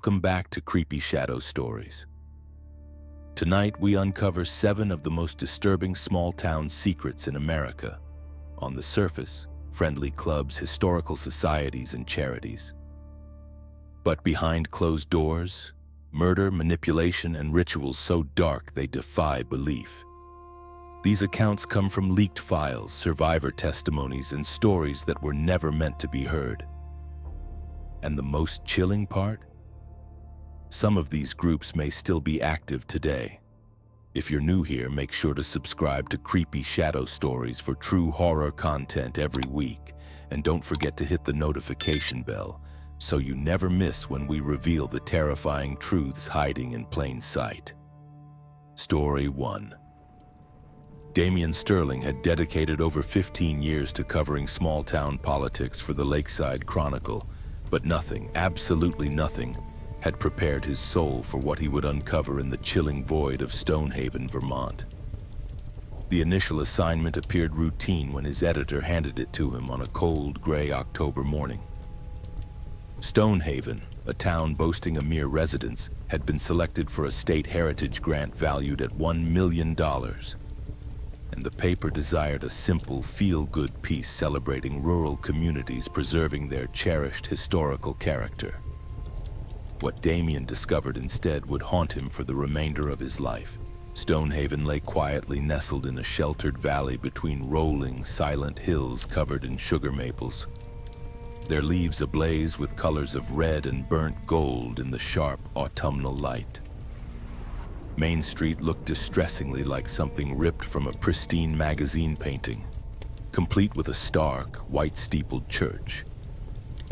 Welcome back to Creepy Shadow Stories. Tonight we uncover 7 of the most disturbing small-town secrets in America. On the surface, friendly clubs, historical societies, and charities. But behind closed doors, murder, manipulation, and rituals so dark they defy belief. These accounts come from leaked files, survivor testimonies, and stories that were never meant to be heard. And the most chilling part? Some of these groups may still be active today. If you're new here, make sure to subscribe to Creepy Shadow Stories for true horror content every week. And don't forget to hit the notification bell so you never miss when we reveal the terrifying truths hiding in plain sight. Story 1. Damian Sterling had dedicated over 15 years to covering small-town politics for the Lakeside Chronicle, but nothing, absolutely nothing, had prepared his soul for what he would uncover in the chilling void of Stonehaven, Vermont. The initial assignment appeared routine when his editor handed it to him on a cold, gray October morning. Stonehaven, a town boasting a mere residence, had been selected for a state heritage grant valued at $1 million. And the paper desired a simple, feel-good piece celebrating rural communities preserving their cherished historical character. What Damian discovered instead would haunt him for the remainder of his life. Stonehaven lay quietly nestled in a sheltered valley between rolling, silent hills covered in sugar maples. Their leaves ablaze with colors of red and burnt gold in the sharp autumnal light. Main Street looked distressingly like something ripped from a pristine magazine painting, complete with a stark, white-steepled church.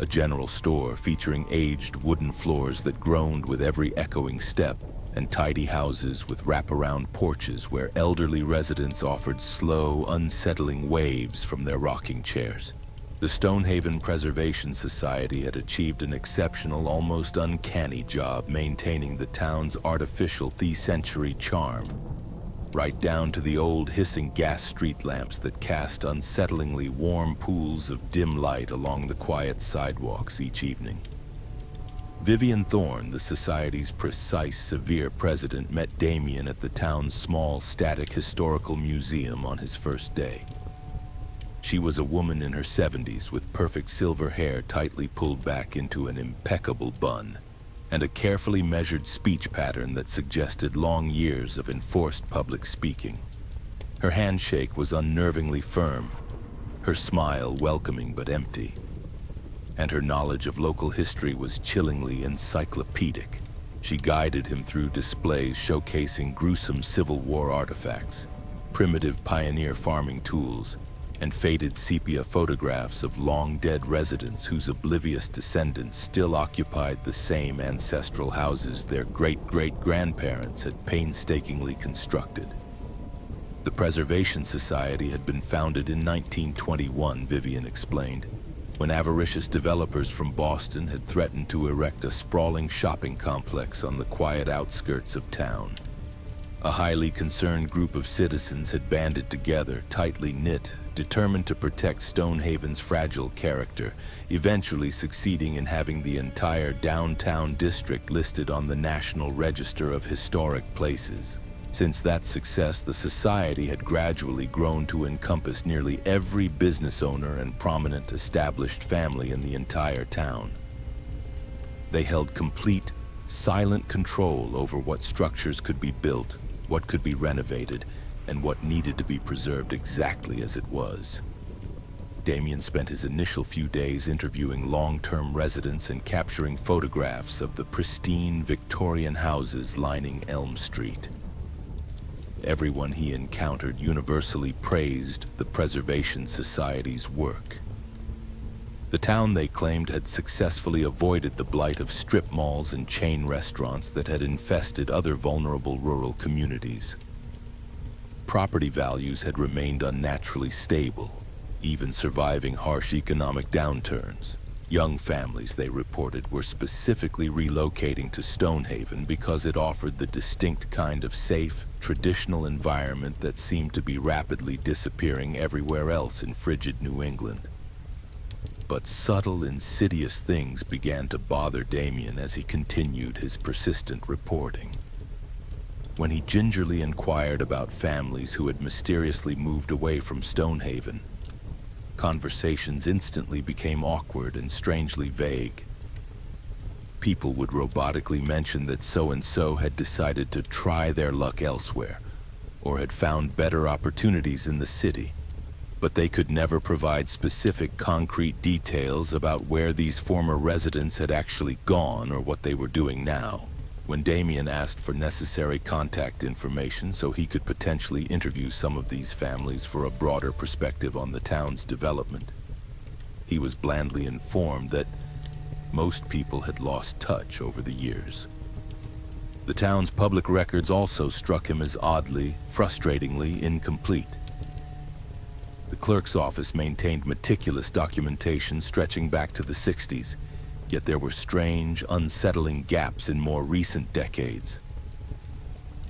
A general store featuring aged wooden floors that groaned with every echoing step, and tidy houses with wraparound porches where elderly residents offered slow, unsettling waves from their rocking chairs. The Stonehaven Preservation Society had achieved an exceptional, almost uncanny job maintaining the town's artificial century charm, right down to the old hissing gas street lamps that cast unsettlingly warm pools of dim light along the quiet sidewalks each evening. Vivian Thorne, the Society's precise, severe president, met Damian at the town's small, static historical museum on his first day. She was a woman in her 70s with perfect silver hair tightly pulled back into an impeccable bun, and a carefully measured speech pattern that suggested long years of enforced public speaking. Her handshake was unnervingly firm, her smile welcoming but empty, and her knowledge of local history was chillingly encyclopedic. She guided him through displays showcasing gruesome Civil War artifacts, primitive pioneer farming tools, and faded sepia photographs of long-dead residents whose oblivious descendants still occupied the same ancestral houses their great-great-grandparents had painstakingly constructed. The Preservation Society had been founded in 1921, Vivian explained, when avaricious developers from Boston had threatened to erect a sprawling shopping complex on the quiet outskirts of town. A highly concerned group of citizens had banded together, tightly knit, determined to protect Stonehaven's fragile character, eventually succeeding in having the entire downtown district listed on the National Register of Historic Places. Since that success, the society had gradually grown to encompass nearly every business owner and prominent established family in the entire town. They held complete, silent control over what structures could be built, what could be renovated, and what needed to be preserved exactly as it was. Damian spent his initial few days interviewing long-term residents and capturing photographs of the pristine Victorian houses lining Elm Street. Everyone he encountered universally praised the Preservation Society's work. The town, they claimed, had successfully avoided the blight of strip malls and chain restaurants that had infested other vulnerable rural communities. Property values had remained unnaturally stable, even surviving harsh economic downturns. Young families, they reported, were specifically relocating to Stonehaven because it offered the distinct kind of safe, traditional environment that seemed to be rapidly disappearing everywhere else in frigid New England. but subtle, insidious things began to bother Damien as he continued his persistent reporting. When he gingerly inquired about families who had mysteriously moved away from Stonehaven, conversations instantly became awkward and strangely vague. People would robotically mention that so-and-so had decided to try their luck elsewhere, or had found better opportunities in the city, but they could never provide specific, concrete details about where these former residents had actually gone or what they were doing now. When Damien asked for necessary contact information so he could potentially interview some of these families for a broader perspective on the town's development, he was blandly informed that most people had lost touch over the years. The town's public records also struck him as oddly, frustratingly incomplete. The clerk's office maintained meticulous documentation stretching back to the 60s, yet there were strange, unsettling gaps in more recent decades.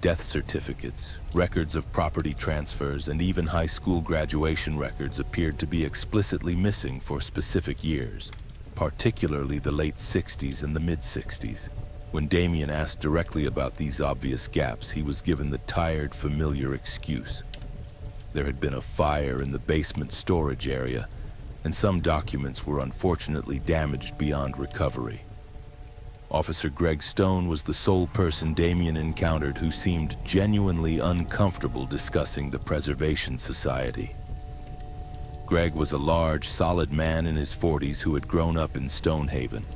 Death certificates, records of property transfers, and even high school graduation records appeared to be explicitly missing for specific years, particularly the late 60s and the mid-60s. When Damien asked directly about these obvious gaps, he was given the tired, familiar excuse. There had been a fire in the basement storage area, and some documents were unfortunately damaged beyond recovery. Officer Greg Stone was the sole person Damien encountered who seemed genuinely uncomfortable discussing the Preservation Society. Greg was a large, solid man in his 40s who had grown up in Stonehaven,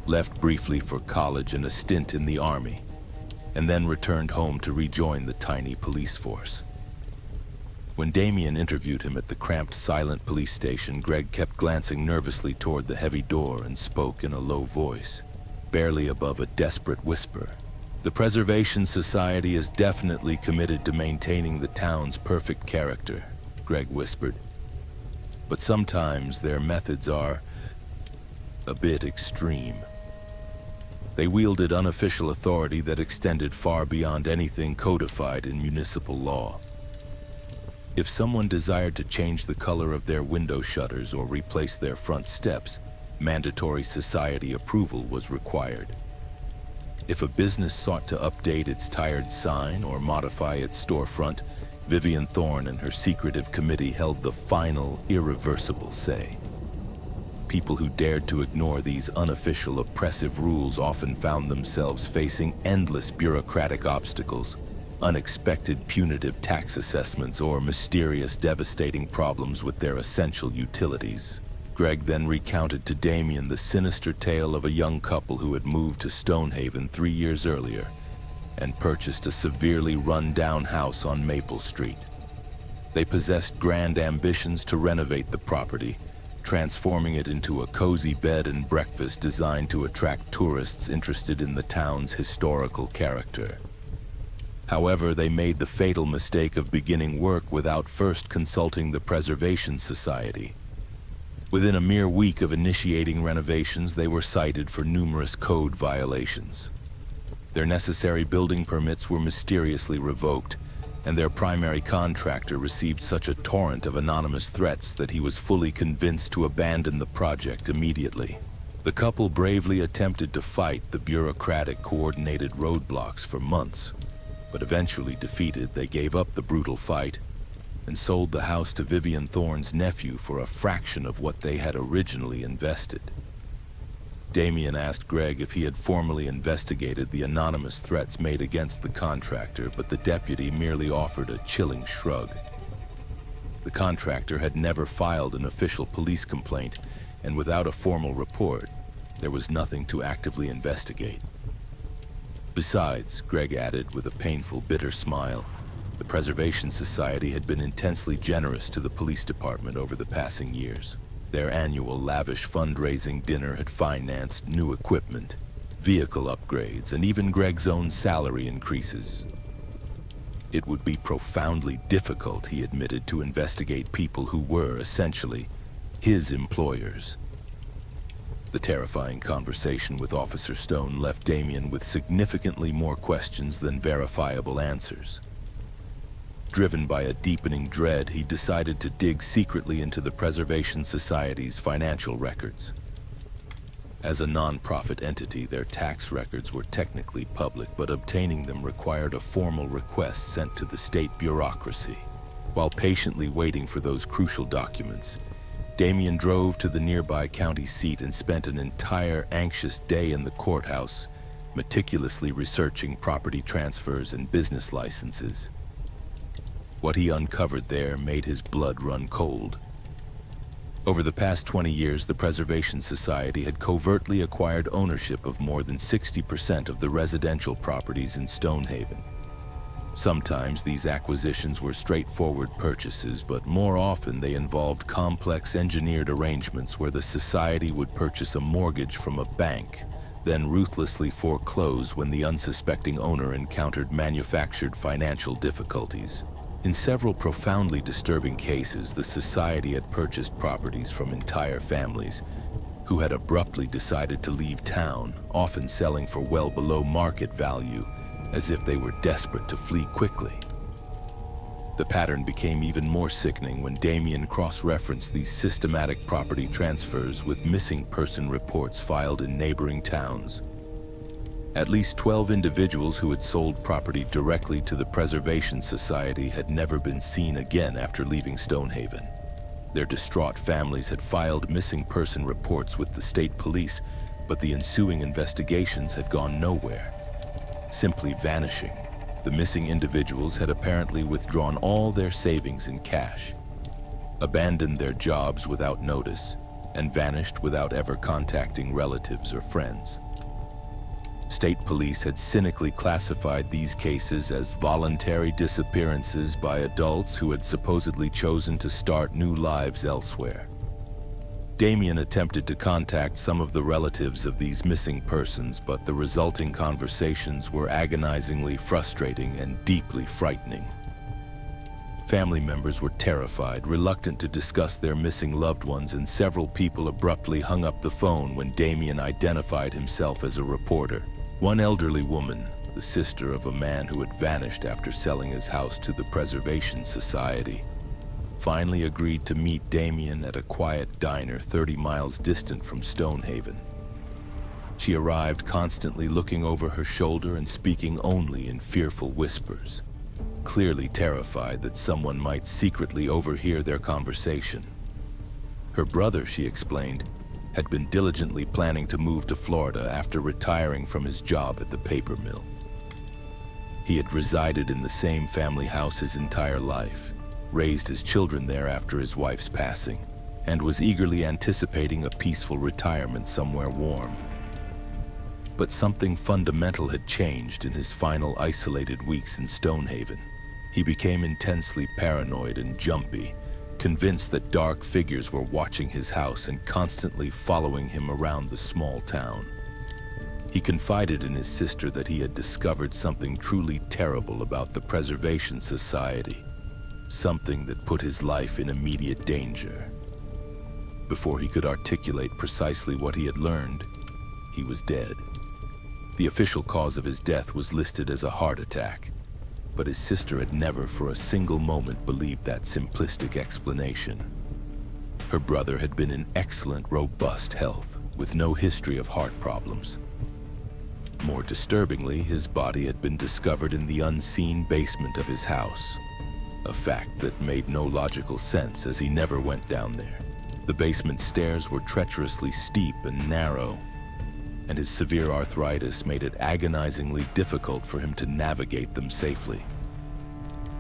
left briefly for college and a stint in the Army, and then returned home to rejoin the tiny police force. When Damien interviewed him at the cramped, silent police station, Greg kept glancing nervously toward the heavy door and spoke in a low voice, barely above a desperate whisper. "The Preservation Society is definitely committed to maintaining the town's perfect character," Greg whispered. "But sometimes their methods are a bit extreme. They wielded unofficial authority that extended far beyond anything codified in municipal law. If someone desired to change the color of their window shutters or replace their front steps, mandatory society approval was required. If a business sought to update its tired sign or modify its storefront, Vivian Thorne and her secretive committee held the final, irreversible say. People who dared to ignore these unofficial, oppressive rules often found themselves facing endless bureaucratic obstacles, unexpected punitive tax assessments, or mysterious, devastating problems with their essential utilities. Greg then recounted to Damien the sinister tale of a young couple who had moved to Stonehaven 3 years earlier and purchased a severely run-down house on Maple Street. They possessed grand ambitions to renovate the property, transforming it into a cozy bed and breakfast designed to attract tourists interested in the town's historical character. However, they made the fatal mistake of beginning work without first consulting the Preservation Society. Within a mere week of initiating renovations, they were cited for numerous code violations. Their necessary building permits were mysteriously revoked, and their primary contractor received such a torrent of anonymous threats that he was fully convinced to abandon the project immediately. The couple bravely attempted to fight the bureaucratic, coordinated roadblocks for months, but eventually defeated, they gave up the brutal fight and sold the house to Vivian Thorne's nephew for a fraction of what they had originally invested. Damien asked Greg if he had formally investigated the anonymous threats made against the contractor, but the deputy merely offered a chilling shrug. The contractor had never filed an official police complaint, and without a formal report, there was nothing to actively investigate. Besides, Greg added with a painful, bitter smile, the Preservation Society had been intensely generous to the police department over the passing years. Their annual lavish fundraising dinner had financed new equipment, vehicle upgrades, and even Greg's own salary increases. It would be profoundly difficult, he admitted, to investigate people who were, essentially, his employers. The terrifying conversation with Officer Stone left Damien with significantly more questions than verifiable answers. Driven by a deepening dread, he decided to dig secretly into the Preservation Society's financial records. As a non-profit entity, their tax records were technically public, but obtaining them required a formal request sent to the state bureaucracy. While patiently waiting for those crucial documents, Damien drove to the nearby county seat and spent an entire anxious day in the courthouse, meticulously researching property transfers and business licenses. What he uncovered there made his blood run cold. Over the past 20 years, the Preservation Society had covertly acquired ownership of more than 60% of the residential properties in Stonehaven. Sometimes these acquisitions were straightforward purchases, but more often they involved complex engineered arrangements where the society would purchase a mortgage from a bank, then ruthlessly foreclose when the unsuspecting owner encountered manufactured financial difficulties. In several profoundly disturbing cases, the society had purchased properties from entire families who had abruptly decided to leave town, often selling for well below market value, as if they were desperate to flee quickly. The pattern became even more sickening when Damien cross-referenced these systematic property transfers with missing person reports filed in neighboring towns. At least 12 individuals who had sold property directly to the Preservation Society had never been seen again after leaving Stonehaven. Their distraught families had filed missing person reports with the state police, but the ensuing investigations had gone nowhere, simply vanishing. The missing individuals had apparently withdrawn all their savings in cash, abandoned their jobs without notice, and vanished without ever contacting relatives or friends. State police had cynically classified these cases as voluntary disappearances by adults who had supposedly chosen to start new lives elsewhere. Damien attempted to contact some of the relatives of these missing persons, but the resulting conversations were agonizingly frustrating and deeply frightening. Family members were terrified, reluctant to discuss their missing loved ones, and several people abruptly hung up the phone when Damien identified himself as a reporter. One elderly woman, the sister of a man who had vanished after selling his house to the Preservation Society, finally agreed to meet Damien at a quiet diner 30 miles distant from Stonehaven. She arrived constantly looking over her shoulder and speaking only in fearful whispers, clearly terrified that someone might secretly overhear their conversation. Her brother, she explained, had been diligently planning to move to Florida after retiring from his job at the paper mill. He had resided in the same family house his entire life, raised his children there after his wife's passing, and was eagerly anticipating a peaceful retirement somewhere warm. But something fundamental had changed in his final isolated weeks in Stonehaven. He became intensely paranoid and jumpy, convinced that dark figures were watching his house and constantly following him around the small town. He confided in his sister that he had discovered something truly terrible about the Preservation Society, something that put his life in immediate danger. Before he could articulate precisely what he had learned, he was dead. The official cause of his death was listed as a heart attack, but his sister had never for a single moment believed that simplistic explanation. Her brother had been in excellent, robust health, with no history of heart problems. More disturbingly, his body had been discovered in the unseen basement of his house, a fact that made no logical sense as he never went down there. The basement stairs were treacherously steep and narrow, and his severe arthritis made it agonizingly difficult for him to navigate them safely.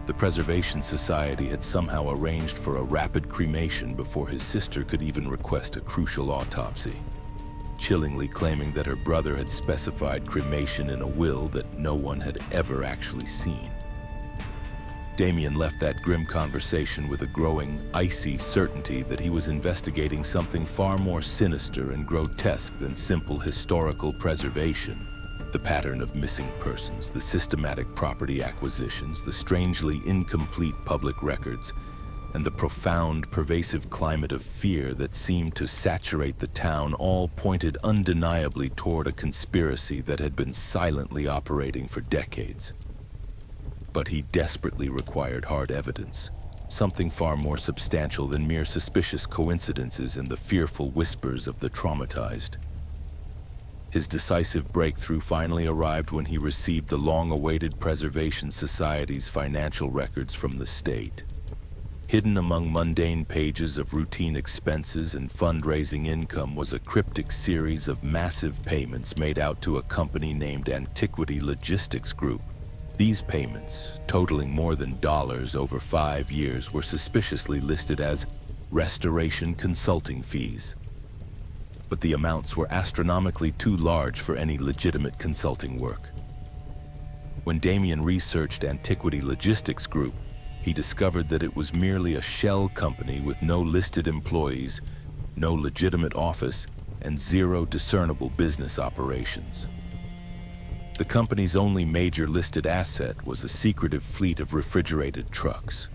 The Preservation Society had somehow arranged for a rapid cremation before his sister could even request a crucial autopsy, chillingly claiming that her brother had specified cremation in a will that no one had ever actually seen. Damien left that grim conversation with a growing, icy certainty that he was investigating something far more sinister and grotesque than simple historical preservation. The pattern of missing persons, the systematic property acquisitions, the strangely incomplete public records, and the profound, pervasive climate of fear that seemed to saturate the town all pointed undeniably toward a conspiracy that had been silently operating for decades. But he desperately required hard evidence, something far more substantial than mere suspicious coincidences and the fearful whispers of the traumatized. His decisive breakthrough finally arrived when he received the long-awaited Preservation Society's financial records from the state. Hidden among mundane pages of routine expenses and fundraising income was a cryptic series of massive payments made out to a company named Antiquity Logistics Group. These payments, totaling more than dollars over 5 years, were suspiciously listed as restoration consulting fees. But the amounts were astronomically too large for any legitimate consulting work. When Damien researched Antiquity Logistics Group, he discovered that it was merely a shell company with no listed employees, no legitimate office, and zero discernible business operations. The company's only major listed asset was a secretive fleet of refrigerated trucks.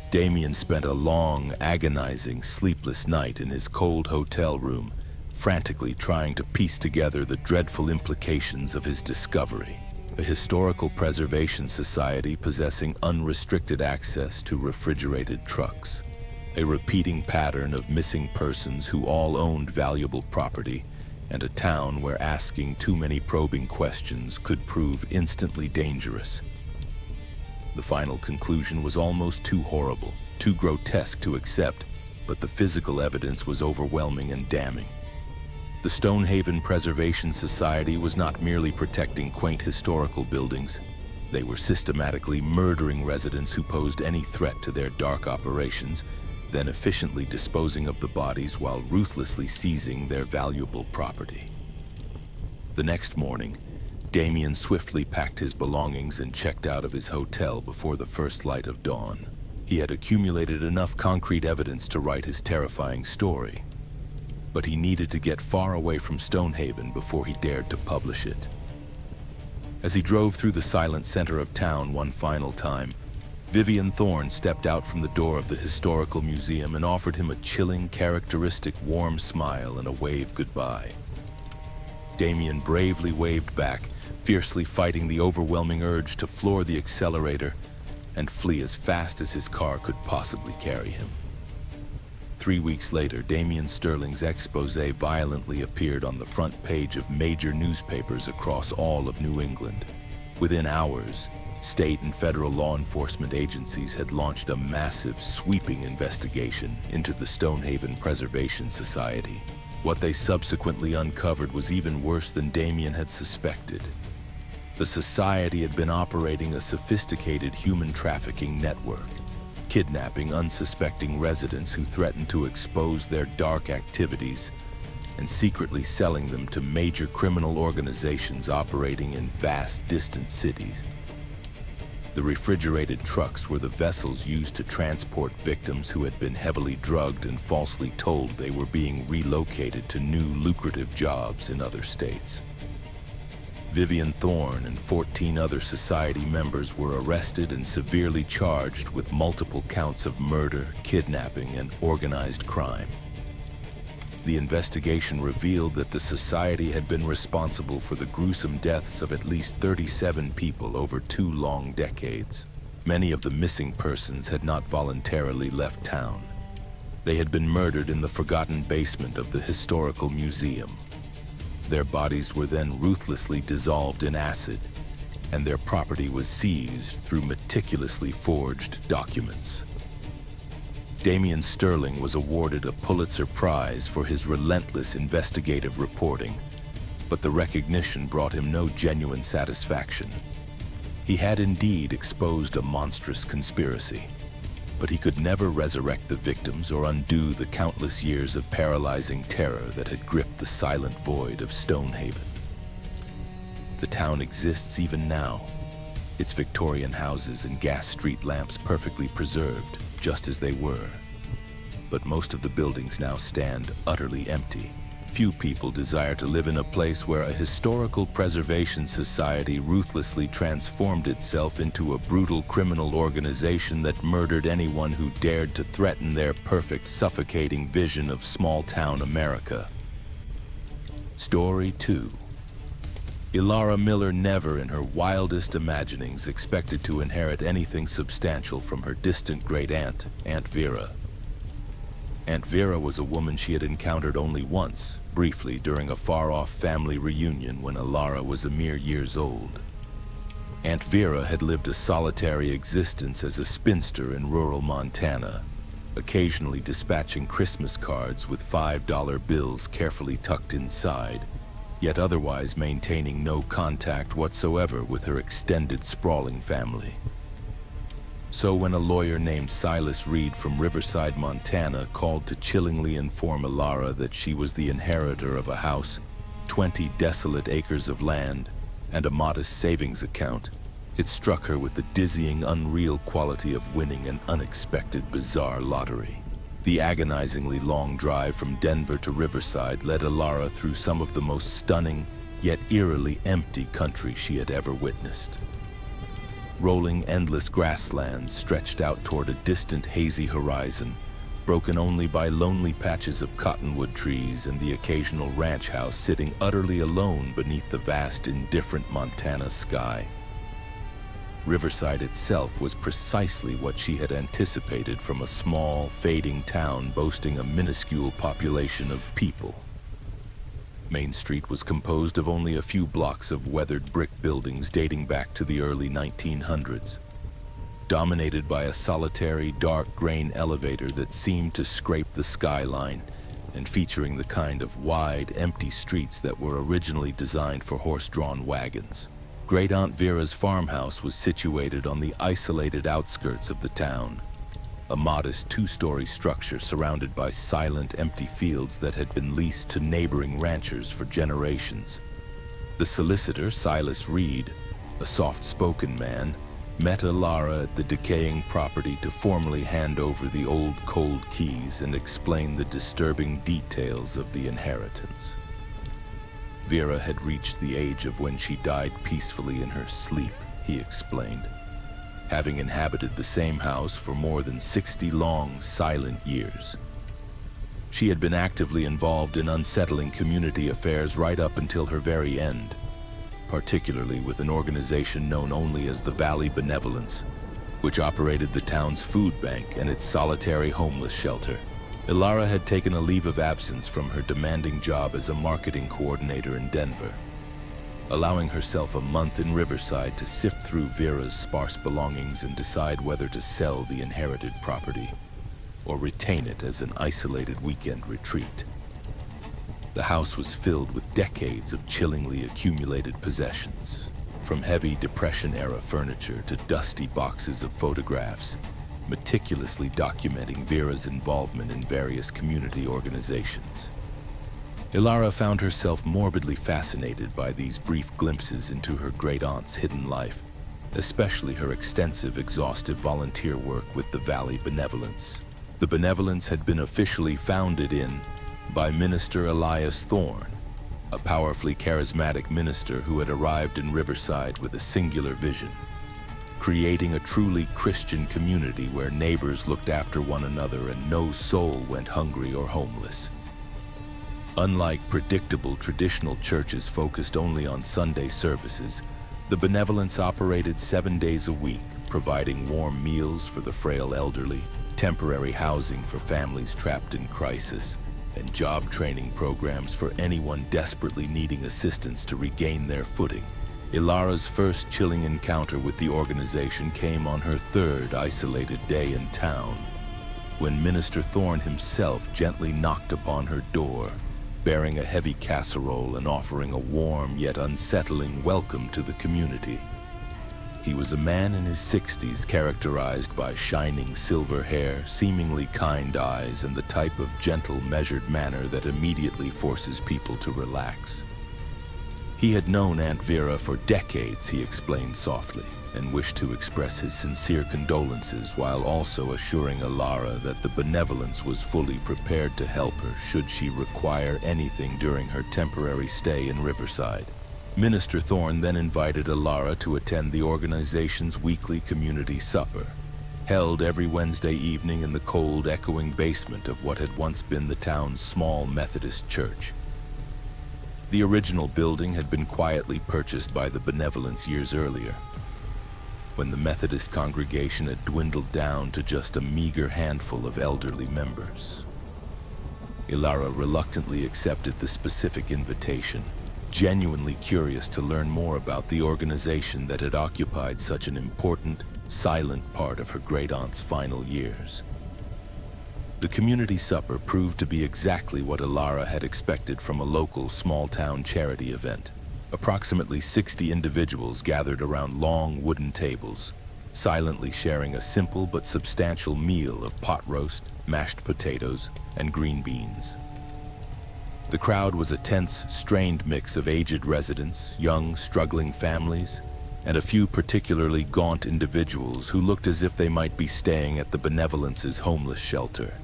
Damien spent a long, agonizing, sleepless night in his cold hotel room, frantically trying to piece together the dreadful implications of his discovery. A historical preservation society possessing unrestricted access to refrigerated trucks. A repeating pattern of missing persons who all owned valuable property, and a town where asking too many probing questions could prove instantly dangerous. The final conclusion was almost too horrible, too grotesque to accept, but the physical evidence was overwhelming and damning. The Stonehaven Preservation Society was not merely protecting quaint historical buildings. They were systematically murdering residents who posed any threat to their dark operations, then efficiently disposing of the bodies while ruthlessly seizing their valuable property. The next morning, Damien swiftly packed his belongings and checked out of his hotel before the first light of dawn. He had accumulated enough concrete evidence to write his terrifying story, but he needed to get far away from Stonehaven before he dared to publish it. As he drove through the silent center of town one final time, Vivian Thorne stepped out from the door of the historical museum and offered him a chilling, characteristic warm smile and a wave goodbye. Damien bravely waved back, fiercely fighting the overwhelming urge to floor the accelerator and flee as fast as his car could possibly carry him. 3 weeks later, Damien Sterling's expose violently appeared on the front page of major newspapers across all of New England. Within hours, state and federal law enforcement agencies had launched a massive, sweeping investigation into the Stonehaven Preservation Society. What they subsequently uncovered was even worse than Damien had suspected. The society had been operating a sophisticated human trafficking network, kidnapping unsuspecting residents who threatened to expose their dark activities and secretly selling them to major criminal organizations operating in vast, distant cities. The refrigerated trucks were the vessels used to transport victims who had been heavily drugged and falsely told they were being relocated to new lucrative jobs in other states. Vivian Thorne and 14 other society members were arrested and severely charged with multiple counts of murder, kidnapping, and organized crime. The investigation revealed that the society had been responsible for the gruesome deaths of at least 37 people over 2 long decades. Many of the missing persons had not voluntarily left town. They had been murdered in the forgotten basement of the historical museum. Their bodies were then ruthlessly dissolved in acid, and their property was seized through meticulously forged documents. Damien Sterling was awarded a Pulitzer Prize for his relentless investigative reporting, but the recognition brought him no genuine satisfaction. He had indeed exposed a monstrous conspiracy, but he could never resurrect the victims or undo the countless years of paralyzing terror that had gripped the silent void of Stonehaven. The town exists even now, its Victorian houses and gas street lamps perfectly preserved, just as they were. But most of the buildings now stand utterly empty. Few people desire to live in a place where a historical preservation society ruthlessly transformed itself into a brutal criminal organization that murdered anyone who dared to threaten their perfect, suffocating vision of small-town America. Story 2. Ilara Miller never in her wildest imaginings expected to inherit anything substantial from her distant great-aunt, Aunt Vera. Aunt Vera was a woman she had encountered only once, briefly during a far-off family reunion when Ilara was a mere years old. Aunt Vera had lived a solitary existence as a spinster in rural Montana, occasionally dispatching Christmas cards with $5 bills carefully tucked inside, yet otherwise maintaining no contact whatsoever with her extended sprawling family. So when a lawyer named Silas Reed from Riverside, Montana called to chillingly inform Ilara that she was the inheritor of a house, 20 desolate acres of land, and a modest savings account, it struck her with the dizzying, unreal quality of winning an unexpected, bizarre lottery. The agonizingly long drive from Denver to Riverside led Ilara through some of the most stunning, yet eerily empty country she had ever witnessed. Rolling, endless grasslands stretched out toward a distant, hazy horizon, broken only by lonely patches of cottonwood trees and the occasional ranch house sitting utterly alone beneath the vast, indifferent Montana sky. Riverside itself was precisely what she had anticipated from a small, fading town boasting a minuscule population of people. Main Street was composed of only a few blocks of weathered brick buildings dating back to the early 1900s, dominated by a solitary, dark grain elevator that seemed to scrape the skyline, and featuring the kind of wide, empty streets that were originally designed for horse-drawn wagons. Great Aunt Vera's farmhouse was situated on the isolated outskirts of the town, a modest two-story structure surrounded by silent, empty fields that had been leased to neighboring ranchers for generations. The solicitor, Silas Reed, a soft-spoken man, met Ilara at the decaying property to formally hand over the old cold keys and explain the disturbing details of the inheritance. Vera had reached the age of when she died peacefully in her sleep, he explained, having inhabited the same house for more than 60 long, silent years. She had been actively involved in unsettling community affairs right up until her very end, particularly with an organization known only as the Valley Benevolence, which operated the town's food bank and its solitary homeless shelter. Ilara had taken a leave of absence from her demanding job as a marketing coordinator in Denver, allowing herself a month in Riverside to sift through Vera's sparse belongings and decide whether to sell the inherited property or retain it as an isolated weekend retreat. The house was filled with decades of chillingly accumulated possessions, from heavy Depression-era furniture to dusty boxes of photographs, meticulously documenting Vera's involvement in various community organizations. Ilara found herself morbidly fascinated by these brief glimpses into her great-aunt's hidden life, especially her extensive, exhaustive volunteer work with the Valley Benevolence. The Benevolence had been officially founded by Minister Elias Thorne, a powerfully charismatic minister who had arrived in Riverside with a singular vision: creating a truly Christian community where neighbors looked after one another and no soul went hungry or homeless. Unlike predictable traditional churches focused only on Sunday services, the Benevolence operated 7 days a week, providing warm meals for the frail elderly, temporary housing for families trapped in crisis, and job training programs for anyone desperately needing assistance to regain their footing. Ilara's first chilling encounter with the organization came on her third isolated day in town, when Minister Thorne himself gently knocked upon her door, bearing a heavy casserole and offering a warm yet unsettling welcome to the community. He was a man in his 60s, characterized by shining silver hair, seemingly kind eyes, and the type of gentle, measured manner that immediately forces people to relax. He had known Aunt Vera for decades, he explained softly, and wished to express his sincere condolences while also assuring Ilara that the Benevolence was fully prepared to help her should she require anything during her temporary stay in Riverside. Minister Thorne then invited Ilara to attend the organization's weekly community supper, held every Wednesday evening in the cold, echoing basement of what had once been the town's small Methodist church. The original building had been quietly purchased by the Benevolence years earlier, when the Methodist congregation had dwindled down to just a meager handful of elderly members. Ilara reluctantly accepted the specific invitation, genuinely curious to learn more about the organization that had occupied such an important, silent part of her great-aunt's final years. The community supper proved to be exactly what Ilara had expected from a local small-town charity event. Approximately 60 individuals gathered around long wooden tables, silently sharing a simple but substantial meal of pot roast, mashed potatoes, and green beans. The crowd was a tense, strained mix of aged residents, young, struggling families, and a few particularly gaunt individuals who looked as if they might be staying at the Benevolence's homeless shelter.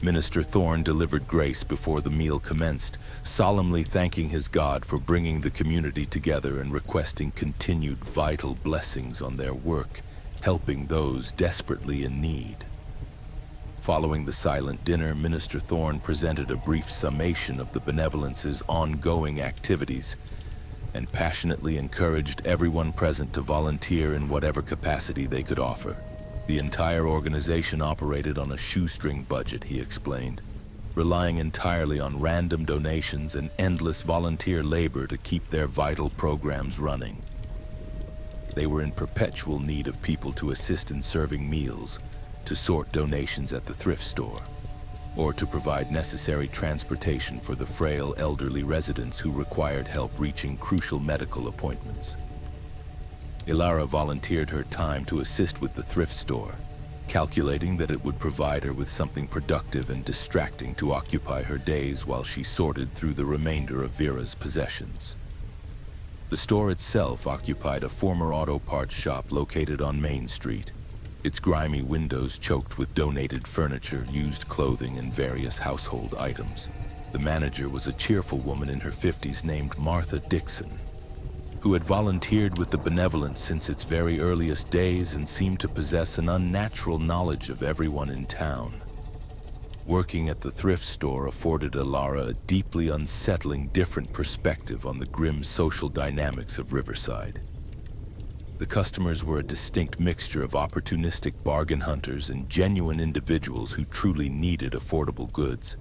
Minister Thorne delivered grace before the meal commenced, solemnly thanking his God for bringing the community together and requesting continued vital blessings on their work, helping those desperately in need. Following the silent dinner, Minister Thorne presented a brief summation of the Benevolence's ongoing activities and passionately encouraged everyone present to volunteer in whatever capacity they could offer. The entire organization operated on a shoestring budget, he explained, relying entirely on random donations and endless volunteer labor to keep their vital programs running. They were in perpetual need of people to assist in serving meals, to sort donations at the thrift store, or to provide necessary transportation for the frail elderly residents who required help reaching crucial medical appointments. Ilara volunteered her time to assist with the thrift store, calculating that it would provide her with something productive and distracting to occupy her days while she sorted through the remainder of Vera's possessions. The store itself occupied a former auto parts shop located on Main Street, its grimy windows choked with donated furniture, used clothing, and various household items. The manager was a cheerful woman in her 50s named Martha Dixon, who had volunteered with the Benevolence since its very earliest days and seemed to possess an unnatural knowledge of everyone in town. Working at the thrift store afforded Ilara a deeply unsettling, different perspective on the grim social dynamics of Riverside. The customers were a distinct mixture of opportunistic bargain hunters and genuine individuals who truly needed affordable goods.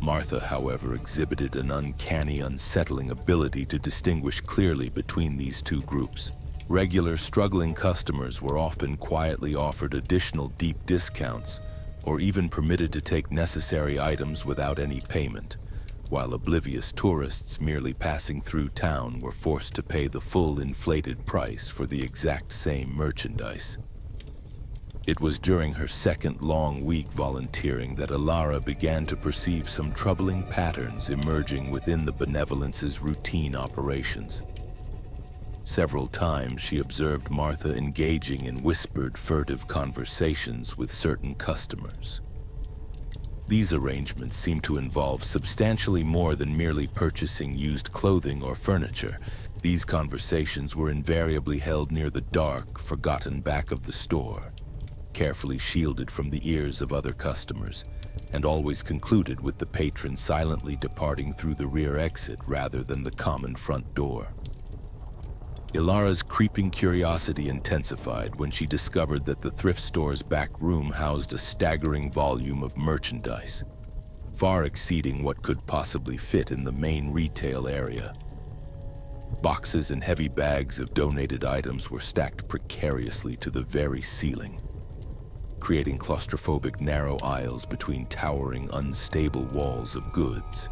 Martha, however, exhibited an uncanny, unsettling ability to distinguish clearly between these two groups. Regular, struggling customers were often quietly offered additional deep discounts or even permitted to take necessary items without any payment, while oblivious tourists merely passing through town were forced to pay the full inflated price for the exact same merchandise. It was during her second long week volunteering that Ilara began to perceive some troubling patterns emerging within the Benevolence's routine operations. Several times she observed Martha engaging in whispered, furtive conversations with certain customers. These arrangements seemed to involve substantially more than merely purchasing used clothing or furniture. These conversations were invariably held near the dark, forgotten back of the store, carefully shielded from the ears of other customers, and always concluded with the patron silently departing through the rear exit rather than the common front door. Ilara's creeping curiosity intensified when she discovered that the thrift store's back room housed a staggering volume of merchandise, far exceeding what could possibly fit in the main retail area. Boxes and heavy bags of donated items were stacked precariously to the very ceiling, creating claustrophobic narrow aisles between towering, unstable walls of goods.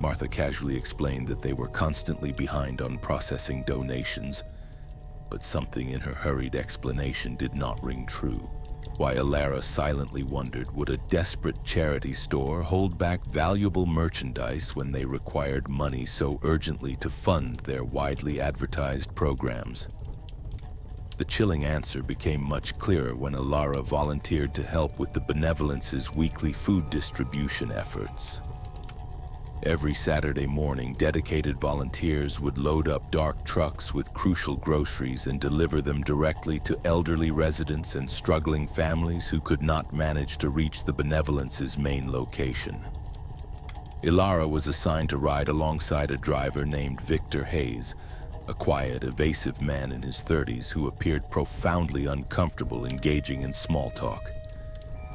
Martha casually explained that they were constantly behind on processing donations, but something in her hurried explanation did not ring true. While Ilara silently wondered, would a desperate charity store hold back valuable merchandise when they required money so urgently to fund their widely advertised programs? The chilling answer became much clearer when Ilara volunteered to help with the Benevolence's weekly food distribution efforts. Every Saturday morning, dedicated volunteers would load up dark trucks with crucial groceries and deliver them directly to elderly residents and struggling families who could not manage to reach the Benevolence's main location. Ilara was assigned to ride alongside a driver named Victor Hayes, a quiet, evasive man in his 30s who appeared profoundly uncomfortable engaging in small talk,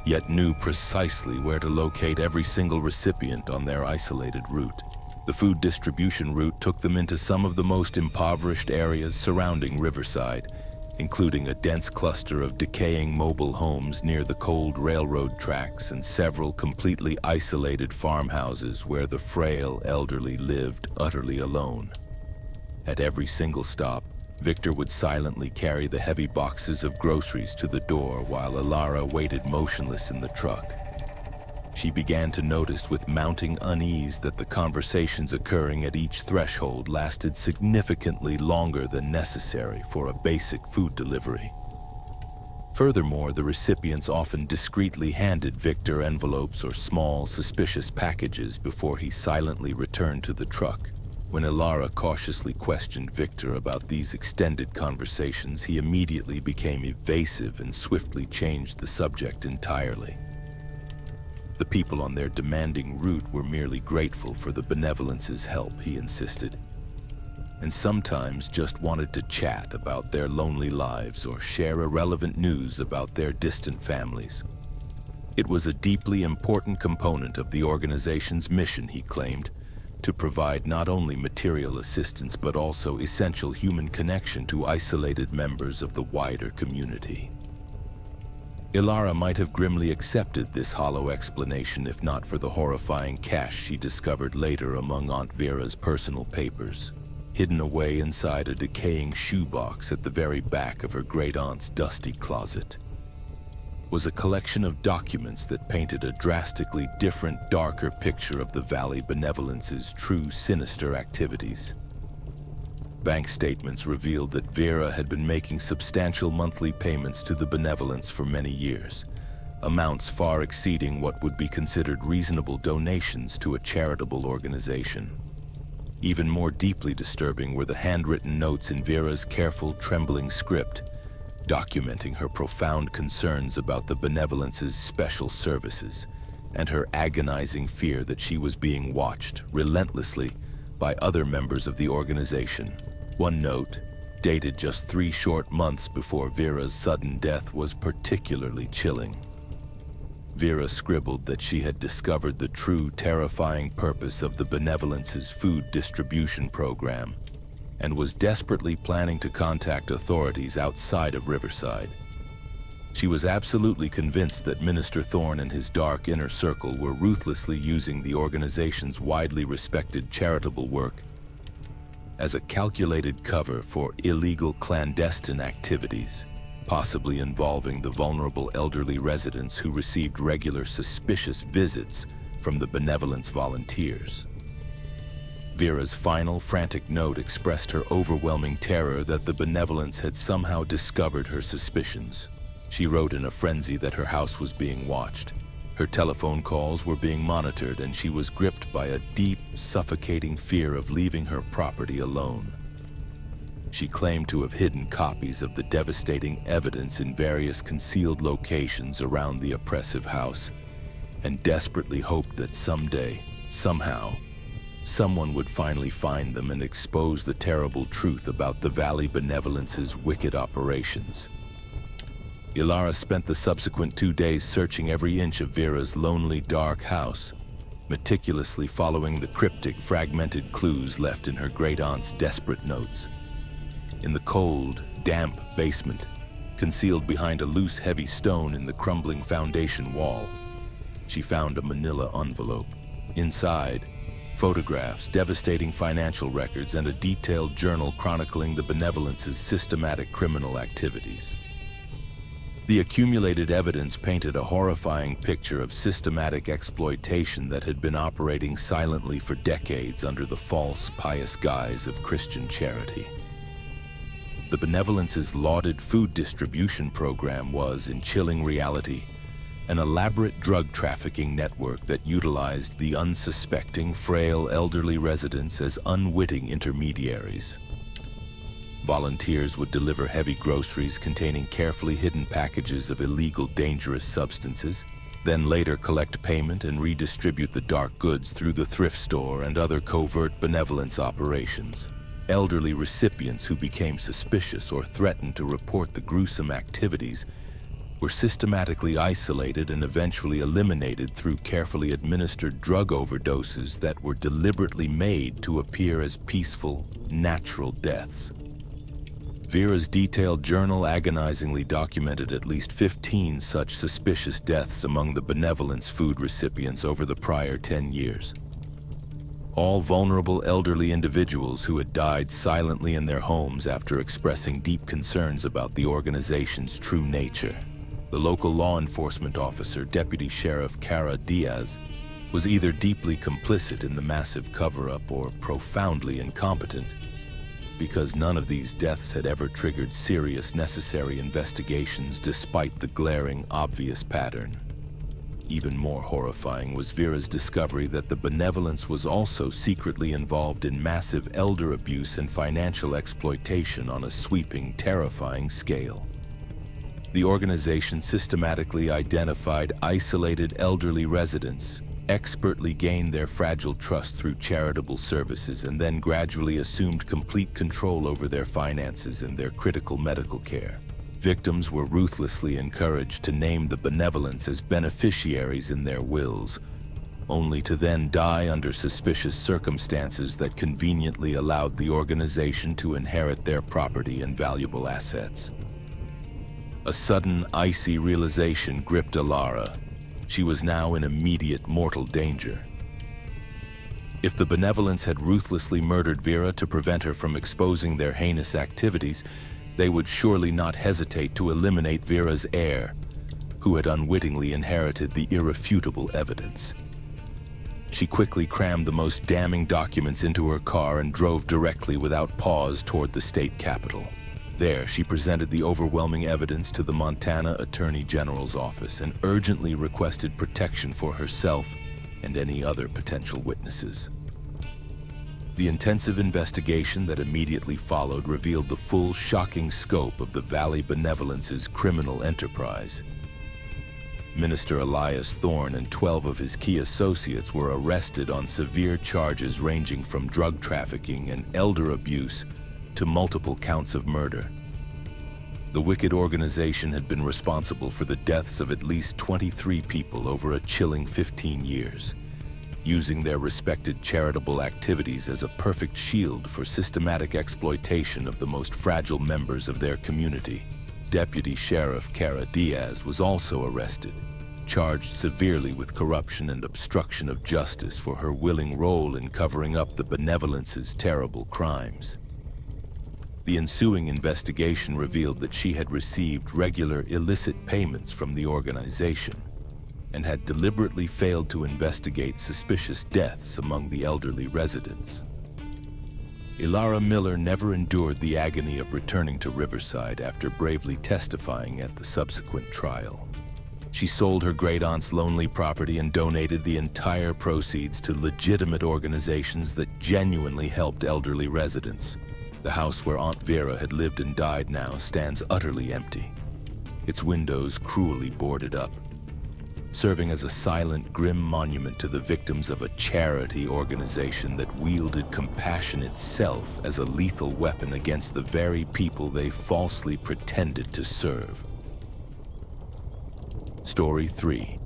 yet knew precisely where to locate every single recipient on their isolated route. The food distribution route took them into some of the most impoverished areas surrounding Riverside, including a dense cluster of decaying mobile homes near the cold railroad tracks and several completely isolated farmhouses where the frail elderly lived utterly alone. At every single stop, Victor would silently carry the heavy boxes of groceries to the door while Ilara waited motionless in the truck. She began to notice with mounting unease that the conversations occurring at each threshold lasted significantly longer than necessary for a basic food delivery. Furthermore, the recipients often discreetly handed Victor envelopes or small, suspicious packages before he silently returned to the truck. When Ilara cautiously questioned Victor about these extended conversations, he immediately became evasive and swiftly changed the subject entirely. The people on their demanding route were merely grateful for the benevolence's help, he insisted, and sometimes just wanted to chat about their lonely lives or share irrelevant news about their distant families. It was a deeply important component of the organization's mission, he claimed, to provide not only material assistance but also essential human connection to isolated members of the wider community. Ilara might have grimly accepted this hollow explanation if not for the horrifying cache she discovered later among Aunt Vera's personal papers. Hidden away inside a decaying shoebox at the very back of her great-aunt's dusty closet was a collection of documents that painted a drastically different, darker picture of the Valley Benevolence's true sinister activities. Bank statements revealed that Vera had been making substantial monthly payments to the Benevolence for many years, amounts far exceeding what would be considered reasonable donations to a charitable organization. Even more deeply disturbing were the handwritten notes in Vera's careful, trembling script, documenting her profound concerns about the Benevolence's special services and her agonizing fear that she was being watched relentlessly by other members of the organization. One note, dated just 3 short months before Vera's sudden death, was particularly chilling. Vera scribbled that she had discovered the true terrifying purpose of the Benevolence's food distribution program and was desperately planning to contact authorities outside of Riverside. She was absolutely convinced that Minister Thorne and his dark inner circle were ruthlessly using the organization's widely respected charitable work as a calculated cover for illegal clandestine activities, possibly involving the vulnerable elderly residents who received regular suspicious visits from the Benevolence volunteers. Vera's final frantic note expressed her overwhelming terror that the Benevolence had somehow discovered her suspicions. She wrote in a frenzy that her house was being watched. Her telephone calls were being monitored, and she was gripped by a deep, suffocating fear of leaving her property alone. She claimed to have hidden copies of the devastating evidence in various concealed locations around the oppressive house, and desperately hoped that someday, somehow, someone would finally find them and expose the terrible truth about the Valley Benevolence's wicked operations. Ilara spent the subsequent 2 days searching every inch of Vera's lonely, dark house, meticulously following the cryptic, fragmented clues left in her great-aunt's desperate notes. In the cold, damp basement, concealed behind a loose, heavy stone in the crumbling foundation wall, she found a manila envelope. Inside, photographs, devastating financial records, and a detailed journal chronicling the Benevolence's systematic criminal activities. The accumulated evidence painted a horrifying picture of systematic exploitation that had been operating silently for decades under the false, pious guise of Christian charity. The Benevolence's lauded food distribution program was, in chilling reality, an elaborate drug trafficking network that utilized the unsuspecting, frail elderly residents as unwitting intermediaries. Volunteers would deliver heavy groceries containing carefully hidden packages of illegal, dangerous substances, then later collect payment and redistribute the dark goods through the thrift store and other covert benevolence operations. Elderly recipients who became suspicious or threatened to report the gruesome activities were systematically isolated and eventually eliminated through carefully administered drug overdoses that were deliberately made to appear as peaceful, natural deaths. Vera's detailed journal agonizingly documented at least 15 such suspicious deaths among the benevolence food recipients over the prior 10 years. All vulnerable elderly individuals who had died silently in their homes after expressing deep concerns about the organization's true nature. The local law enforcement officer, Deputy Sheriff Cara Diaz, was either deeply complicit in the massive cover-up or profoundly incompetent, because none of these deaths had ever triggered serious, necessary investigations despite the glaring, obvious pattern. Even more horrifying was Vera's discovery that the benevolence was also secretly involved in massive elder abuse and financial exploitation on a sweeping, terrifying scale. The organization systematically identified isolated elderly residents, expertly gained their fragile trust through charitable services, and then gradually assumed complete control over their finances and their critical medical care. Victims were ruthlessly encouraged to name the benevolence as beneficiaries in their wills, only to then die under suspicious circumstances that conveniently allowed the organization to inherit their property and valuable assets. A sudden, icy realization gripped Ilara. She was now in immediate mortal danger. If the benevolence had ruthlessly murdered Vera to prevent her from exposing their heinous activities, they would surely not hesitate to eliminate Vera's heir, who had unwittingly inherited the irrefutable evidence. She quickly crammed the most damning documents into her car and drove directly without pause toward the state capitol. There, she presented the overwhelming evidence to the Montana Attorney General's office and urgently requested protection for herself and any other potential witnesses. The intensive investigation that immediately followed revealed the full, shocking scope of the Valley Benevolence's criminal enterprise. Minister Elias Thorne and 12 of his key associates were arrested on severe charges ranging from drug trafficking and elder abuse to multiple counts of murder. The wicked organization had been responsible for the deaths of at least 23 people over a chilling 15 years, using their respected charitable activities as a perfect shield for systematic exploitation of the most fragile members of their community. Deputy Sheriff Cara Diaz was also arrested, charged severely with corruption and obstruction of justice for her willing role in covering up the benevolence's terrible crimes. The ensuing investigation revealed that she had received regular illicit payments from the organization and had deliberately failed to investigate suspicious deaths among the elderly residents. Ilara Miller never endured the agony of returning to Riverside after bravely testifying at the subsequent trial. She sold her great-aunt's lonely property and donated the entire proceeds to legitimate organizations that genuinely helped elderly residents. The house where Aunt Vera had lived and died now stands utterly empty, its windows cruelly boarded up, serving as a silent, grim monument to the victims of a charity organization that wielded compassion itself as a lethal weapon against the very people they falsely pretended to serve. Story 3.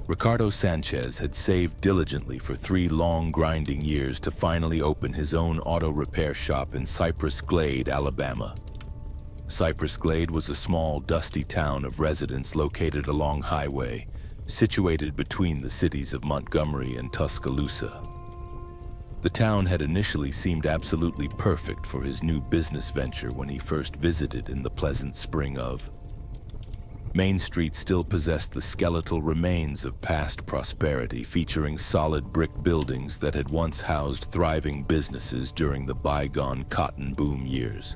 Ricardo Sanchez had saved diligently for 3 long, grinding years to finally open his own auto repair shop in Cypress Glade, Alabama. Cypress Glade was a small, dusty town of residents located along highway, situated between the cities of Montgomery and Tuscaloosa. The town had initially seemed absolutely perfect for his new business venture when he first visited in the pleasant spring of. Main Street still possessed the skeletal remains of past prosperity, featuring solid brick buildings that had once housed thriving businesses during the bygone cotton boom years.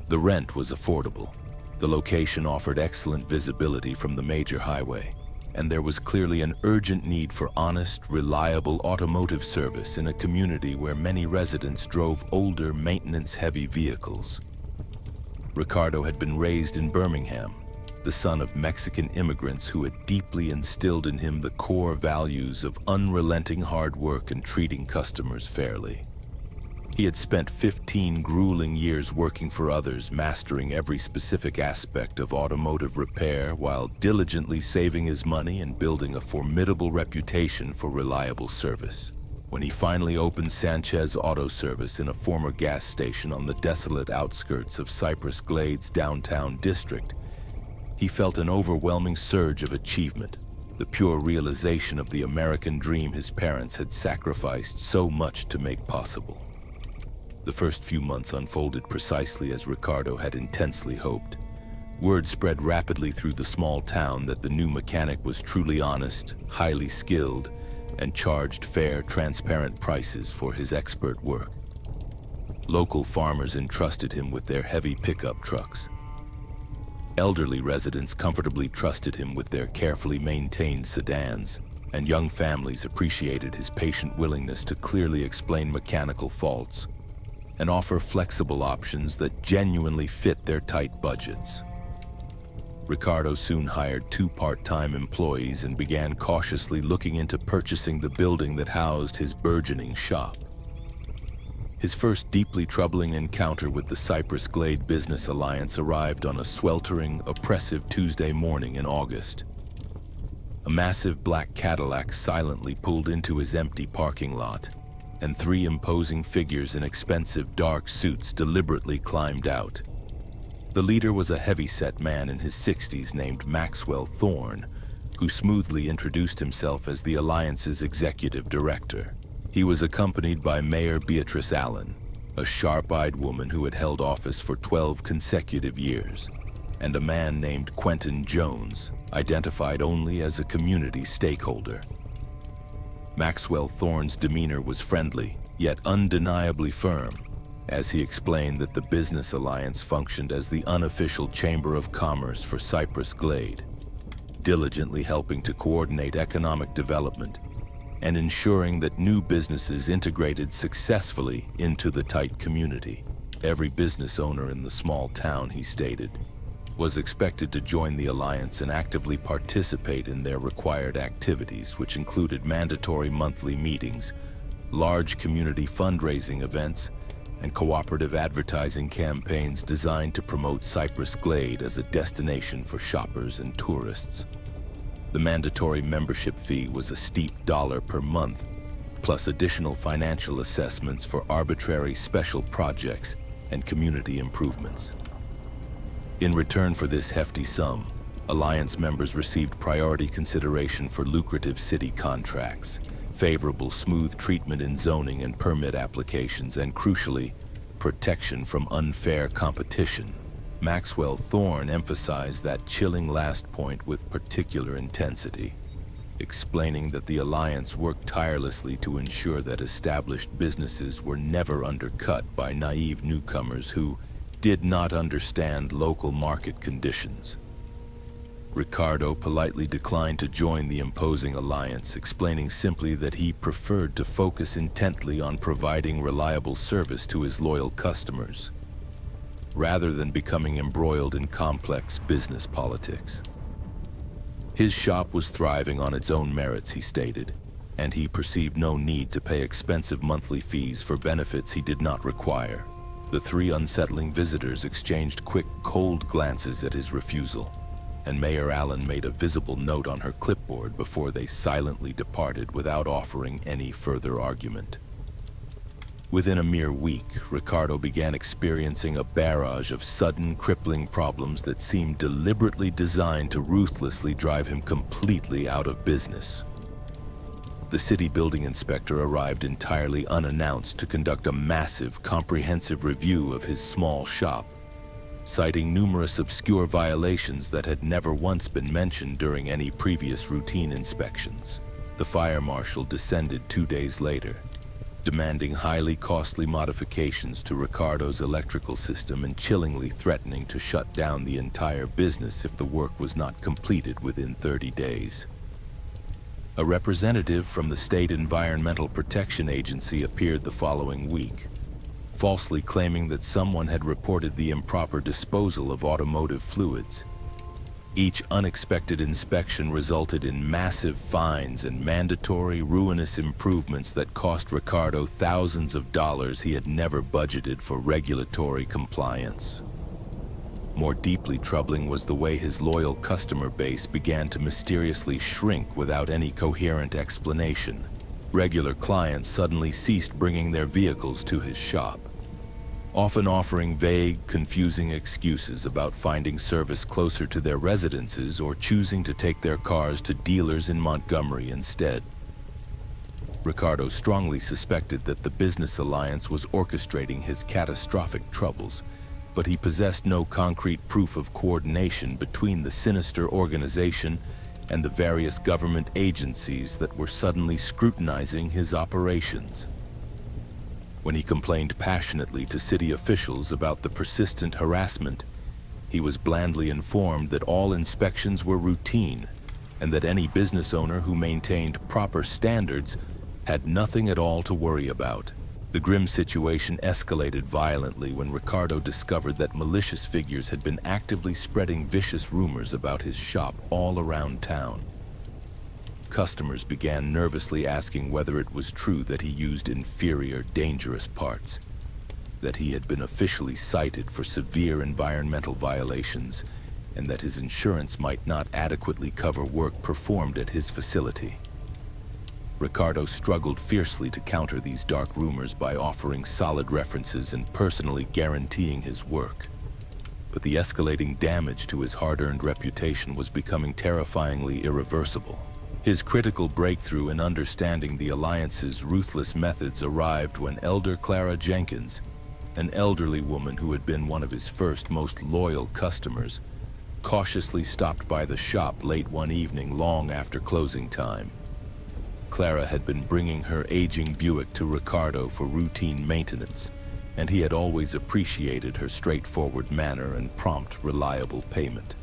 The rent was affordable. The location offered excellent visibility from the major highway, and there was clearly an urgent need for honest, reliable automotive service in a community where many residents drove older, maintenance-heavy vehicles. Ricardo had been raised in Birmingham, the son of Mexican immigrants who had deeply instilled in him the core values of unrelenting hard work and treating customers fairly. He had spent 15 grueling years working for others, mastering every specific aspect of automotive repair while diligently saving his money and building a formidable reputation for reliable service. When he finally opened Sanchez Auto Service in a former gas station on the desolate outskirts of Cypress Glades' downtown district, he felt an overwhelming surge of achievement, the pure realization of the American dream his parents had sacrificed so much to make possible. The first few months unfolded precisely as Ricardo had intensely hoped. Word spread rapidly through the small town that the new mechanic was truly honest, highly skilled, and charged fair, transparent prices for his expert work. Local farmers entrusted him with their heavy pickup trucks. Elderly residents comfortably trusted him with their carefully maintained sedans, and young families appreciated his patient willingness to clearly explain mechanical faults and offer flexible options that genuinely fit their tight budgets. Ricardo soon hired 2 part-time employees and began cautiously looking into purchasing the building that housed his burgeoning shop. His first deeply troubling encounter with the Cypress Glade Business Alliance arrived on a sweltering, oppressive Tuesday morning in August. A massive black Cadillac silently pulled into his empty parking lot, and 3 imposing figures in expensive dark suits deliberately climbed out. The leader was a heavy-set man in his 60s named Maxwell Thorne, who smoothly introduced himself as the Alliance's executive director. He was accompanied by Mayor Beatrice Allen, a sharp-eyed woman who had held office for 12 consecutive years, and a man named Quentin Jones, identified only as a community stakeholder. Maxwell Thorne's demeanor was friendly, yet undeniably firm, as he explained that the Business Alliance functioned as the unofficial Chamber of Commerce for Cypress Glade, diligently helping to coordinate economic development and ensuring that new businesses integrated successfully into the tight community. Every business owner in the small town, he stated, was expected to join the Alliance and actively participate in their required activities, which included mandatory monthly meetings, large community fundraising events, and cooperative advertising campaigns designed to promote Cypress Glade as a destination for shoppers and tourists. The mandatory membership fee was a steep $1 per month, plus additional financial assessments for arbitrary special projects and community improvements. In return for this hefty sum, Alliance members received priority consideration for lucrative city contracts, favorable smooth treatment in zoning and permit applications, and crucially, protection from unfair competition. Maxwell Thorne emphasized that chilling last point with particular intensity, explaining that the Alliance worked tirelessly to ensure that established businesses were never undercut by naive newcomers who did not understand local market conditions. Ricardo politely declined to join the imposing alliance, explaining simply that he preferred to focus intently on providing reliable service to his loyal customers, rather than becoming embroiled in complex business politics. His shop was thriving on its own merits, he stated, and he perceived no need to pay expensive monthly fees for benefits he did not require. The 3 unsettling visitors exchanged quick, cold glances at his refusal, and Mayor Allen made a visible note on her clipboard before they silently departed without offering any further argument. Within a mere week, Ricardo began experiencing a barrage of sudden, crippling problems that seemed deliberately designed to ruthlessly drive him completely out of business. The city building inspector arrived entirely unannounced to conduct a massive, comprehensive review of his small shop, citing numerous obscure violations that had never once been mentioned during any previous routine inspections. The fire marshal descended 2 days later, demanding highly costly modifications to Ricardo's electrical system and chillingly threatening to shut down the entire business if the work was not completed within 30 days. A representative from the State Environmental Protection Agency appeared the following week, falsely claiming that someone had reported the improper disposal of automotive fluids. Each unexpected inspection resulted in massive fines and mandatory, ruinous improvements that cost Ricardo thousands of dollars he had never budgeted for regulatory compliance. More deeply troubling was the way his loyal customer base began to mysteriously shrink without any coherent explanation. Regular clients suddenly ceased bringing their vehicles to his shop, often offering vague, confusing excuses about finding service closer to their residences or choosing to take their cars to dealers in Montgomery instead. Ricardo strongly suspected that the business alliance was orchestrating his catastrophic troubles, but he possessed no concrete proof of coordination between the sinister organization and the various government agencies that were suddenly scrutinizing his operations. When he complained passionately to city officials about the persistent harassment, he was blandly informed that all inspections were routine and that any business owner who maintained proper standards had nothing at all to worry about. The grim situation escalated violently when Ricardo discovered that malicious figures had been actively spreading vicious rumors about his shop all around town. Customers began nervously asking whether it was true that he used inferior, dangerous parts, that he had been officially cited for severe environmental violations, and that his insurance might not adequately cover work performed at his facility. Ricardo struggled fiercely to counter these dark rumors by offering solid references and personally guaranteeing his work. But the escalating damage to his hard-earned reputation was becoming terrifyingly irreversible. His critical breakthrough in understanding the Alliance's ruthless methods arrived when Elder Clara Jenkins, an elderly woman who had been one of his first most loyal customers, cautiously stopped by the shop late one evening long after closing time. Clara had been bringing her aging Buick to Ricardo for routine maintenance, and he had always appreciated her straightforward manner and prompt, reliable payment.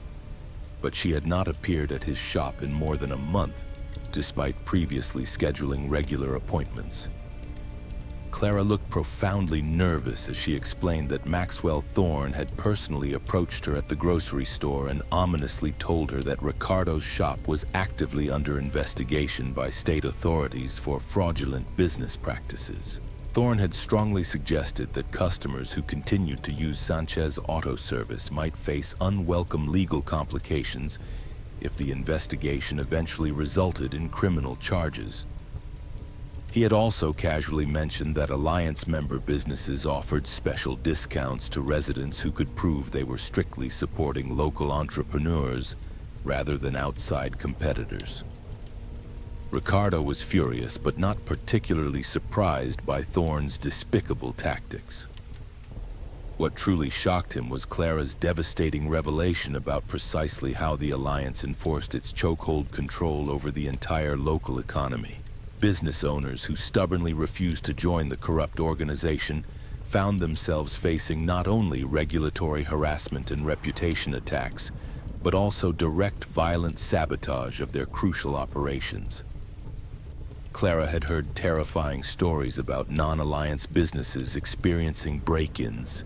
But she had not appeared at his shop in more than a month, despite previously scheduling regular appointments. Clara looked profoundly nervous as she explained that Maxwell Thorne had personally approached her at the grocery store and ominously told her that Ricardo's shop was actively under investigation by state authorities for fraudulent business practices. Thorne had strongly suggested that customers who continued to use Sanchez Auto Service might face unwelcome legal complications if the investigation eventually resulted in criminal charges. He had also casually mentioned that Alliance member businesses offered special discounts to residents who could prove they were strictly supporting local entrepreneurs rather than outside competitors. Ricardo was furious but not particularly surprised by Thorne's despicable tactics. What truly shocked him was Clara's devastating revelation about precisely how the Alliance enforced its chokehold control over the entire local economy. Business owners who stubbornly refused to join the corrupt organization found themselves facing not only regulatory harassment and reputation attacks, but also direct violent sabotage of their crucial operations. Clara had heard terrifying stories about non-Alliance businesses experiencing break-ins,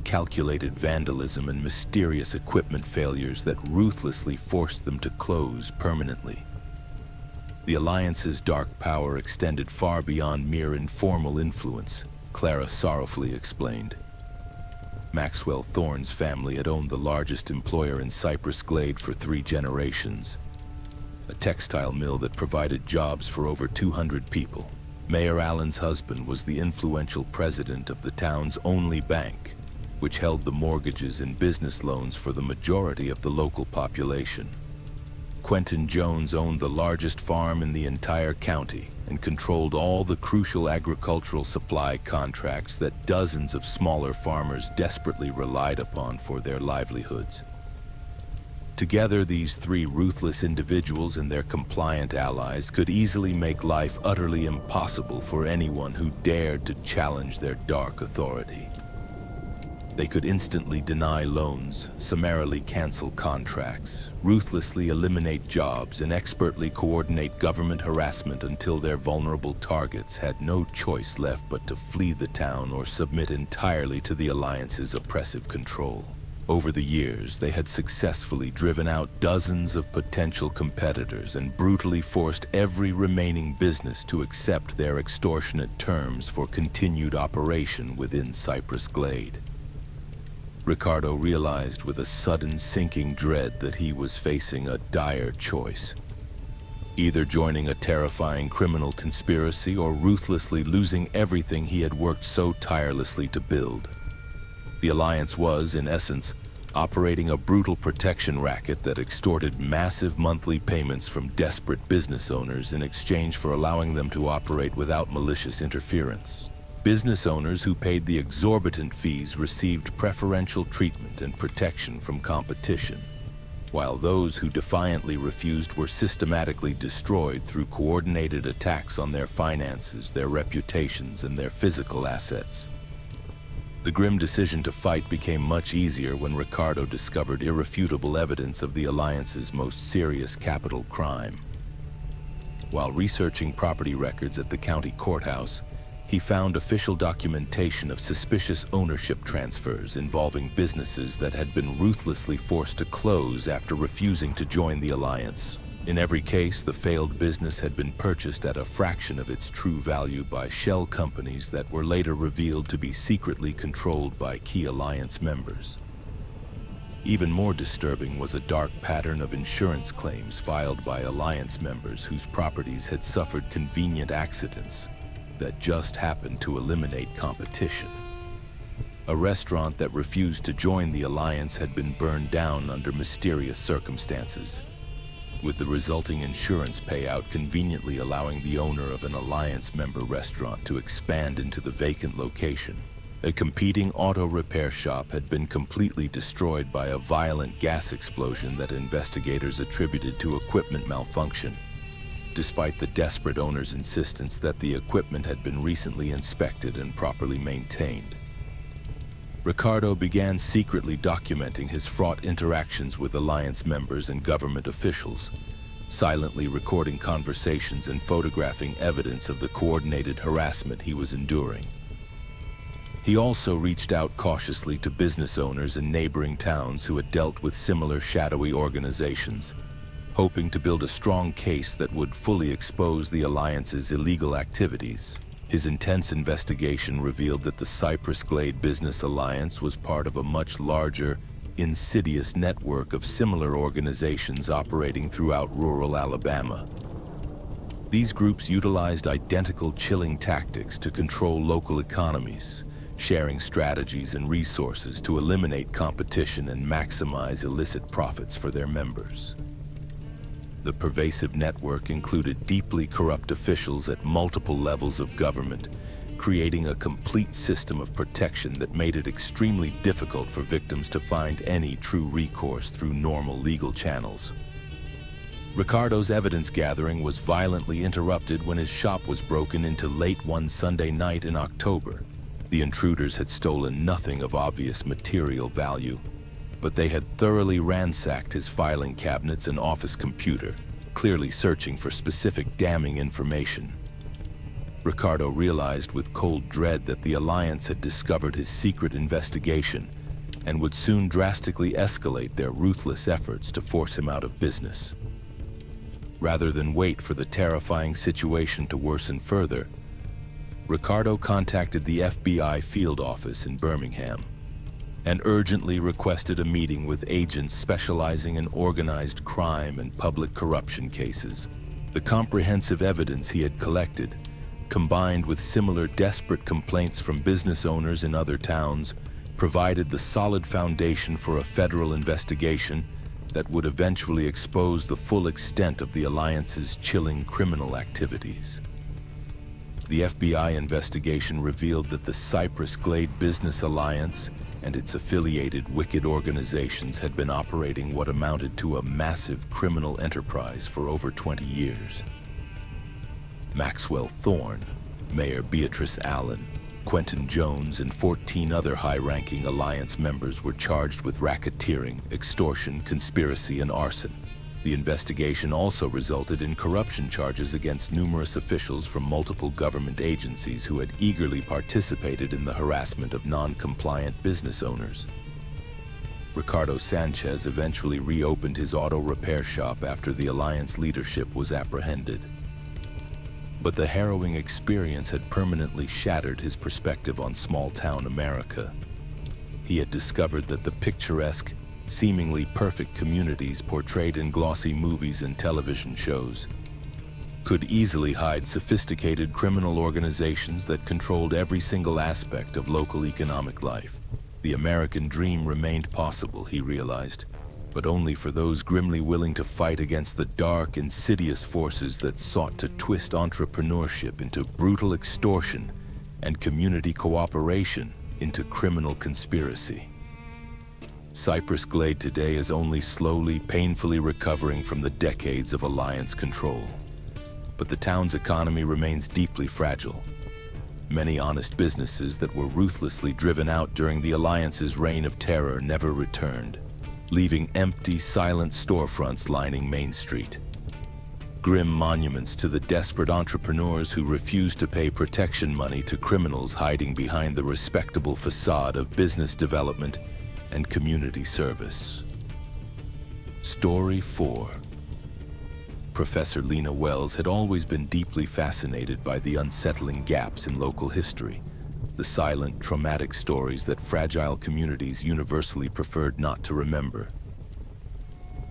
calculated vandalism, and mysterious equipment failures that ruthlessly forced them to close permanently. The Alliance's dark power extended far beyond mere informal influence, Clara sorrowfully explained. Maxwell Thorne's family had owned the largest employer in Cypress Glade for 3 generations, a textile mill that provided jobs for over 200 people. Mayor Allen's husband was the influential president of the town's only bank, which held the mortgages and business loans for the majority of the local population. Quentin Jones owned the largest farm in the entire county and controlled all the crucial agricultural supply contracts that dozens of smaller farmers desperately relied upon for their livelihoods. Together, these 3 ruthless individuals and their compliant allies could easily make life utterly impossible for anyone who dared to challenge their dark authority. They could instantly deny loans, summarily cancel contracts, ruthlessly eliminate jobs, and expertly coordinate government harassment until their vulnerable targets had no choice left but to flee the town or submit entirely to the Alliance's oppressive control. Over the years, they had successfully driven out dozens of potential competitors and brutally forced every remaining business to accept their extortionate terms for continued operation within Cypress Glade. Ricardo realized with a sudden sinking dread that he was facing a dire choice. Either joining a terrifying criminal conspiracy or ruthlessly losing everything he had worked so tirelessly to build. The Alliance was, in essence, operating a brutal protection racket that extorted massive monthly payments from desperate business owners in exchange for allowing them to operate without malicious interference. Business owners who paid the exorbitant fees received preferential treatment and protection from competition, while those who defiantly refused were systematically destroyed through coordinated attacks on their finances, their reputations, and their physical assets. The grim decision to fight became much easier when Ricardo discovered irrefutable evidence of the Alliance's most serious capital crime. While researching property records at the county courthouse, he found official documentation of suspicious ownership transfers involving businesses that had been ruthlessly forced to close after refusing to join the Alliance. In every case, the failed business had been purchased at a fraction of its true value by shell companies that were later revealed to be secretly controlled by key Alliance members. Even more disturbing was a dark pattern of insurance claims filed by Alliance members whose properties had suffered convenient accidents that just happened to eliminate competition. A restaurant that refused to join the Alliance had been burned down under mysterious circumstances, with the resulting insurance payout conveniently allowing the owner of an Alliance member restaurant to expand into the vacant location. A competing auto repair shop had been completely destroyed by a violent gas explosion that investigators attributed to equipment malfunction, despite the desperate owner's insistence that the equipment had been recently inspected and properly maintained. Ricardo began secretly documenting his fraught interactions with Alliance members and government officials, silently recording conversations and photographing evidence of the coordinated harassment he was enduring. He also reached out cautiously to business owners in neighboring towns who had dealt with similar shadowy organizations, hoping to build a strong case that would fully expose the Alliance's illegal activities. His intense investigation revealed that the Cypress Glade Business Alliance was part of a much larger, insidious network of similar organizations operating throughout rural Alabama. These groups utilized identical chilling tactics to control local economies, sharing strategies and resources to eliminate competition and maximize illicit profits for their members. The pervasive network included deeply corrupt officials at multiple levels of government, creating a complete system of protection that made it extremely difficult for victims to find any true recourse through normal legal channels. Ricardo's evidence gathering was violently interrupted when his shop was broken into late one Sunday night in October. The intruders had stolen nothing of obvious material value, but they had thoroughly ransacked his filing cabinets and office computer, clearly searching for specific damning information. Ricardo realized with cold dread that the Alliance had discovered his secret investigation and would soon drastically escalate their ruthless efforts to force him out of business. Rather than wait for the terrifying situation to worsen further, Ricardo contacted the FBI field office in Birmingham and urgently requested a meeting with agents specializing in organized crime and public corruption cases. The comprehensive evidence he had collected, combined with similar desperate complaints from business owners in other towns, provided the solid foundation for a federal investigation that would eventually expose the full extent of the Alliance's chilling criminal activities. The FBI investigation revealed that the Cypress Glade Business Alliance and its affiliated wicked organizations had been operating what amounted to a massive criminal enterprise for over 20 years. Maxwell Thorne, Mayor Beatrice Allen, Quentin Jones, and 14 other high-ranking Alliance members were charged with racketeering, extortion, conspiracy, and arson. The investigation also resulted in corruption charges against numerous officials from multiple government agencies who had eagerly participated in the harassment of non-compliant business owners. Ricardo Sanchez eventually reopened his auto repair shop after the Alliance leadership was apprehended. But the harrowing experience had permanently shattered his perspective on small-town America. He had discovered that the picturesque, seemingly perfect communities portrayed in glossy movies and television shows could easily hide sophisticated criminal organizations that controlled every single aspect of local economic life. The American dream remained possible, he realized, but only for those grimly willing to fight against the dark, insidious forces that sought to twist entrepreneurship into brutal extortion and community cooperation into criminal conspiracy. Cypress Glade today is only slowly, painfully recovering from the decades of Alliance control. But the town's economy remains deeply fragile. Many honest businesses that were ruthlessly driven out during the Alliance's reign of terror never returned, leaving empty, silent storefronts lining Main Street. Grim monuments to the desperate entrepreneurs who refused to pay protection money to criminals hiding behind the respectable facade of business development and community service. Story 4. Professor Lena Wells had always been deeply fascinated by the unsettling gaps in local history, the silent, traumatic stories that fragile communities universally preferred not to remember.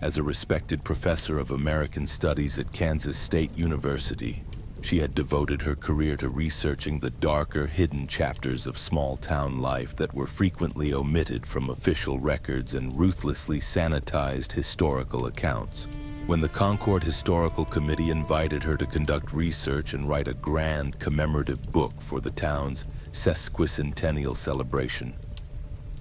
As a respected professor of American Studies at Kansas State University, she had devoted her career to researching the darker, hidden chapters of small-town life that were frequently omitted from official records and ruthlessly sanitized historical accounts. When the Concord Historical Committee invited her to conduct research and write a grand commemorative book for the town's sesquicentennial celebration,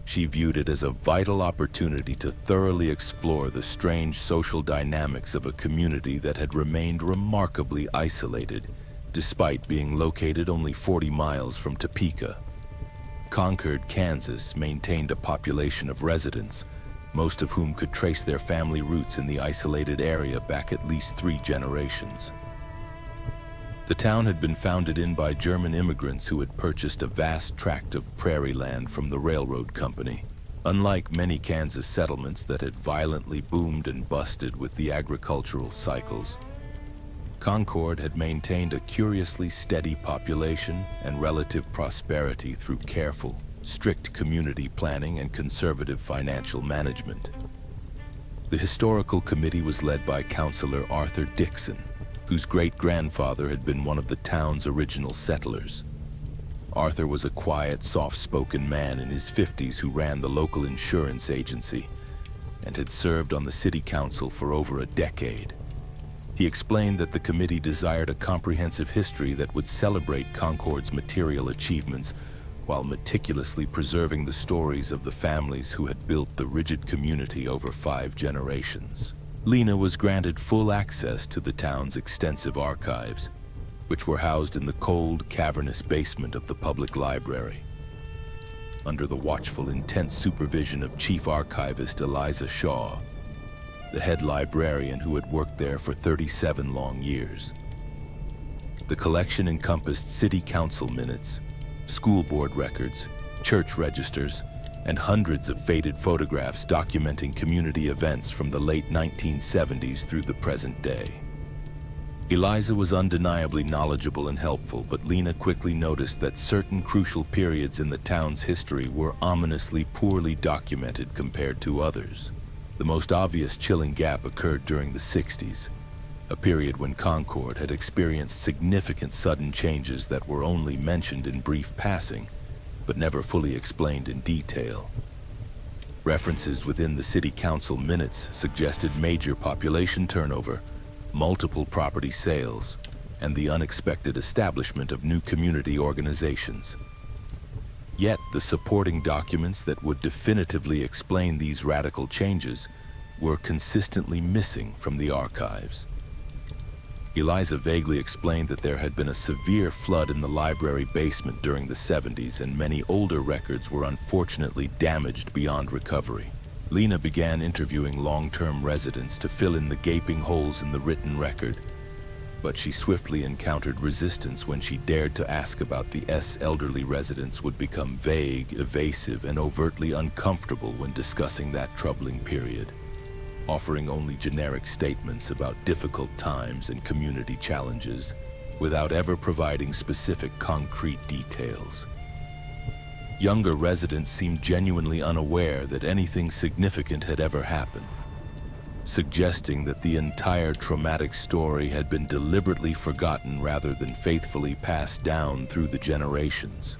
she viewed it as a vital opportunity to thoroughly explore the strange social dynamics of a community that had remained remarkably isolated, despite being located only 40 miles from Topeka. Concord, Kansas, maintained a population of residents, most of whom could trace their family roots in the isolated area back at least 3 generations. The town had been founded in by German immigrants who had purchased a vast tract of prairie land from the railroad company. Unlike many Kansas settlements that had violently boomed and busted with the agricultural cycles, Concord had maintained a curiously steady population and relative prosperity through careful, strict community planning and conservative financial management. The historical committee was led by Councilor Arthur Dixon, whose great-grandfather had been one of the town's original settlers. Arthur was a quiet, soft-spoken man in his 50s who ran the local insurance agency and had served on the city council for over a decade. He explained that the committee desired a comprehensive history that would celebrate Concord's material achievements while meticulously preserving the stories of the families who had built the rigid community over 5 generations. Lena was granted full access to the town's extensive archives, which were housed in the cold, cavernous basement of the public library. Under the watchful, intense supervision of Chief Archivist Eliza Shaw, the head librarian who had worked there for 37 long years. The collection encompassed city council minutes, school board records, church registers, and hundreds of faded photographs documenting community events from the late 1970s through the present day. Eliza was undeniably knowledgeable and helpful, but Lena quickly noticed that certain crucial periods in the town's history were ominously poorly documented compared to others. The most obvious chilling gap occurred during the 60s, a period when Concord had experienced significant sudden changes that were only mentioned in brief passing, but never fully explained in detail. References within the city council minutes suggested major population turnover, multiple property sales, and the unexpected establishment of new community organizations. Yet the supporting documents that would definitively explain these radical changes were consistently missing from the archives. Eliza vaguely explained that there had been a severe flood in the library basement during the 70s, and many older records were unfortunately damaged beyond recovery. Lena began interviewing long-term residents to fill in the gaping holes in the written record, But she swiftly encountered resistance when she dared to ask about the elderly residents would become vague, evasive, and overtly uncomfortable when discussing that troubling period, offering only generic statements about difficult times and community challenges, without ever providing specific concrete details. Younger residents seemed genuinely unaware that anything significant had ever happened, suggesting that the entire traumatic story had been deliberately forgotten rather than faithfully passed down through the generations.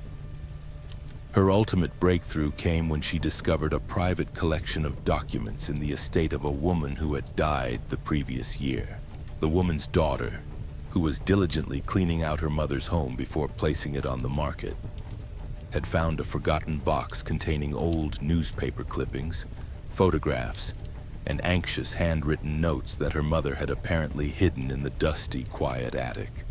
Her ultimate breakthrough came when she discovered a private collection of documents in the estate of a woman who had died the previous year. The woman's daughter, who was diligently cleaning out her mother's home before placing it on the market, had found a forgotten box containing old newspaper clippings, photographs, and anxious handwritten notes that her mother had apparently hidden in the dusty, quiet attic.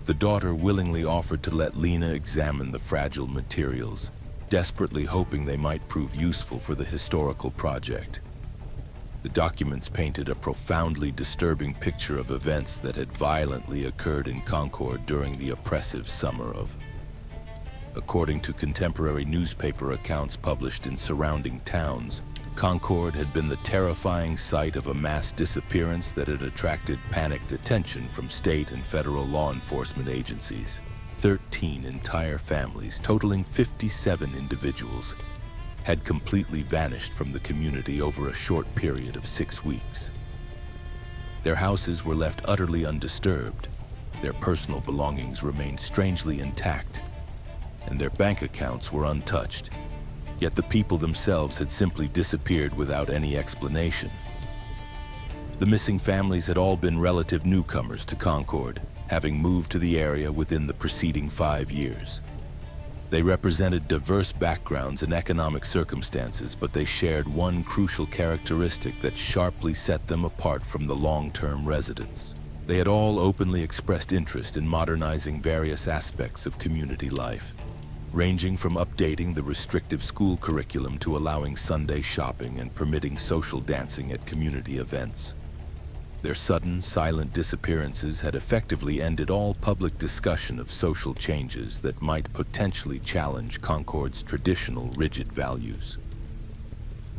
The daughter willingly offered to let Lena examine the fragile materials, desperately hoping they might prove useful for the historical project. The documents painted a profoundly disturbing picture of events that had violently occurred in Concord during the oppressive summer of. According to contemporary newspaper accounts published in surrounding towns, Concord had been the terrifying site of a mass disappearance that had attracted panicked attention from state and federal law enforcement agencies. 13 entire families, totaling 57 individuals, had completely vanished from the community over a short period of 6 weeks. Their houses were left utterly undisturbed, their personal belongings remained strangely intact, and their bank accounts were untouched. Yet the people themselves had simply disappeared without any explanation. The missing families had all been relative newcomers to Concord, having moved to the area within the preceding 5 years. They represented diverse backgrounds and economic circumstances, but they shared one crucial characteristic that sharply set them apart from the long-term residents. They had all openly expressed interest in modernizing various aspects of community life, ranging from updating the restrictive school curriculum to allowing Sunday shopping and permitting social dancing at community events. Their sudden, silent disappearances had effectively ended all public discussion of social changes that might potentially challenge Concord's traditional rigid values.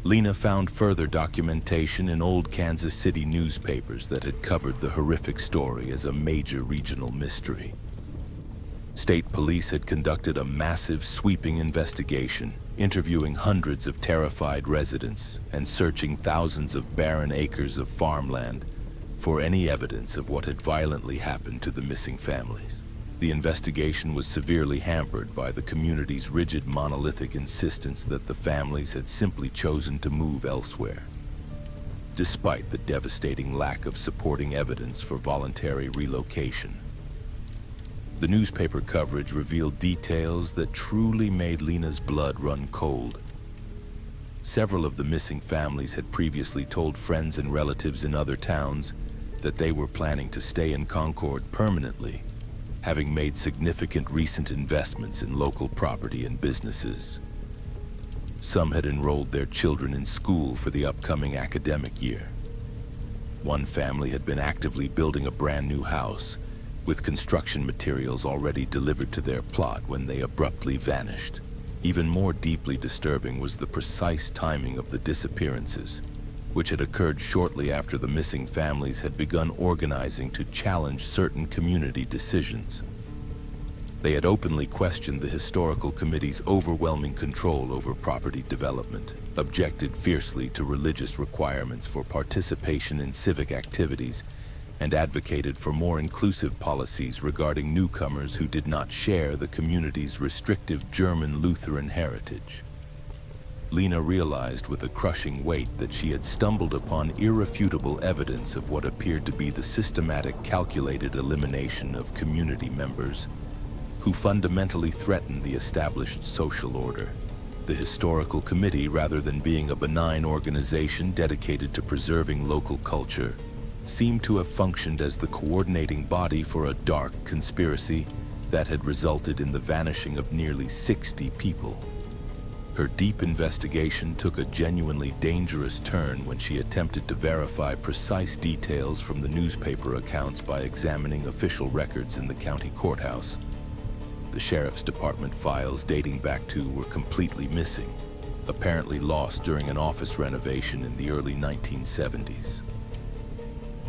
Lena found further documentation in old Kansas City newspapers that had covered the horrific story as a major regional mystery. State police had conducted a massive, sweeping investigation, interviewing hundreds of terrified residents and searching thousands of barren acres of farmland for any evidence of what had violently happened to the missing families. The investigation was severely hampered by the community's rigid, monolithic insistence that the families had simply chosen to move elsewhere, despite the devastating lack of supporting evidence for voluntary relocation. The newspaper coverage revealed details that truly made Lena's blood run cold. Several of the missing families had previously told friends and relatives in other towns that they were planning to stay in Concord permanently, having made significant recent investments in local property and businesses. Some had enrolled their children in school for the upcoming academic year. One family had been actively building a brand new house, with construction materials already delivered to their plot when they abruptly vanished. Even more deeply disturbing was the precise timing of the disappearances, which had occurred shortly after the missing families had begun organizing to challenge certain community decisions. They had openly questioned the historical committee's overwhelming control over property development, objected fiercely to religious requirements for participation in civic activities, and advocated for more inclusive policies regarding newcomers who did not share the community's restrictive German Lutheran heritage. Lena realized with a crushing weight that she had stumbled upon irrefutable evidence of what appeared to be the systematic, calculated elimination of community members who fundamentally threatened the established social order. The historical committee, rather than being a benign organization dedicated to preserving local culture, seemed to have functioned as the coordinating body for a dark conspiracy that had resulted in the vanishing of nearly 60 people. Her deep investigation took a genuinely dangerous turn when she attempted to verify precise details from the newspaper accounts by examining official records in the county courthouse. The sheriff's department files dating back to were completely missing, apparently lost during an office renovation in the early 1970s.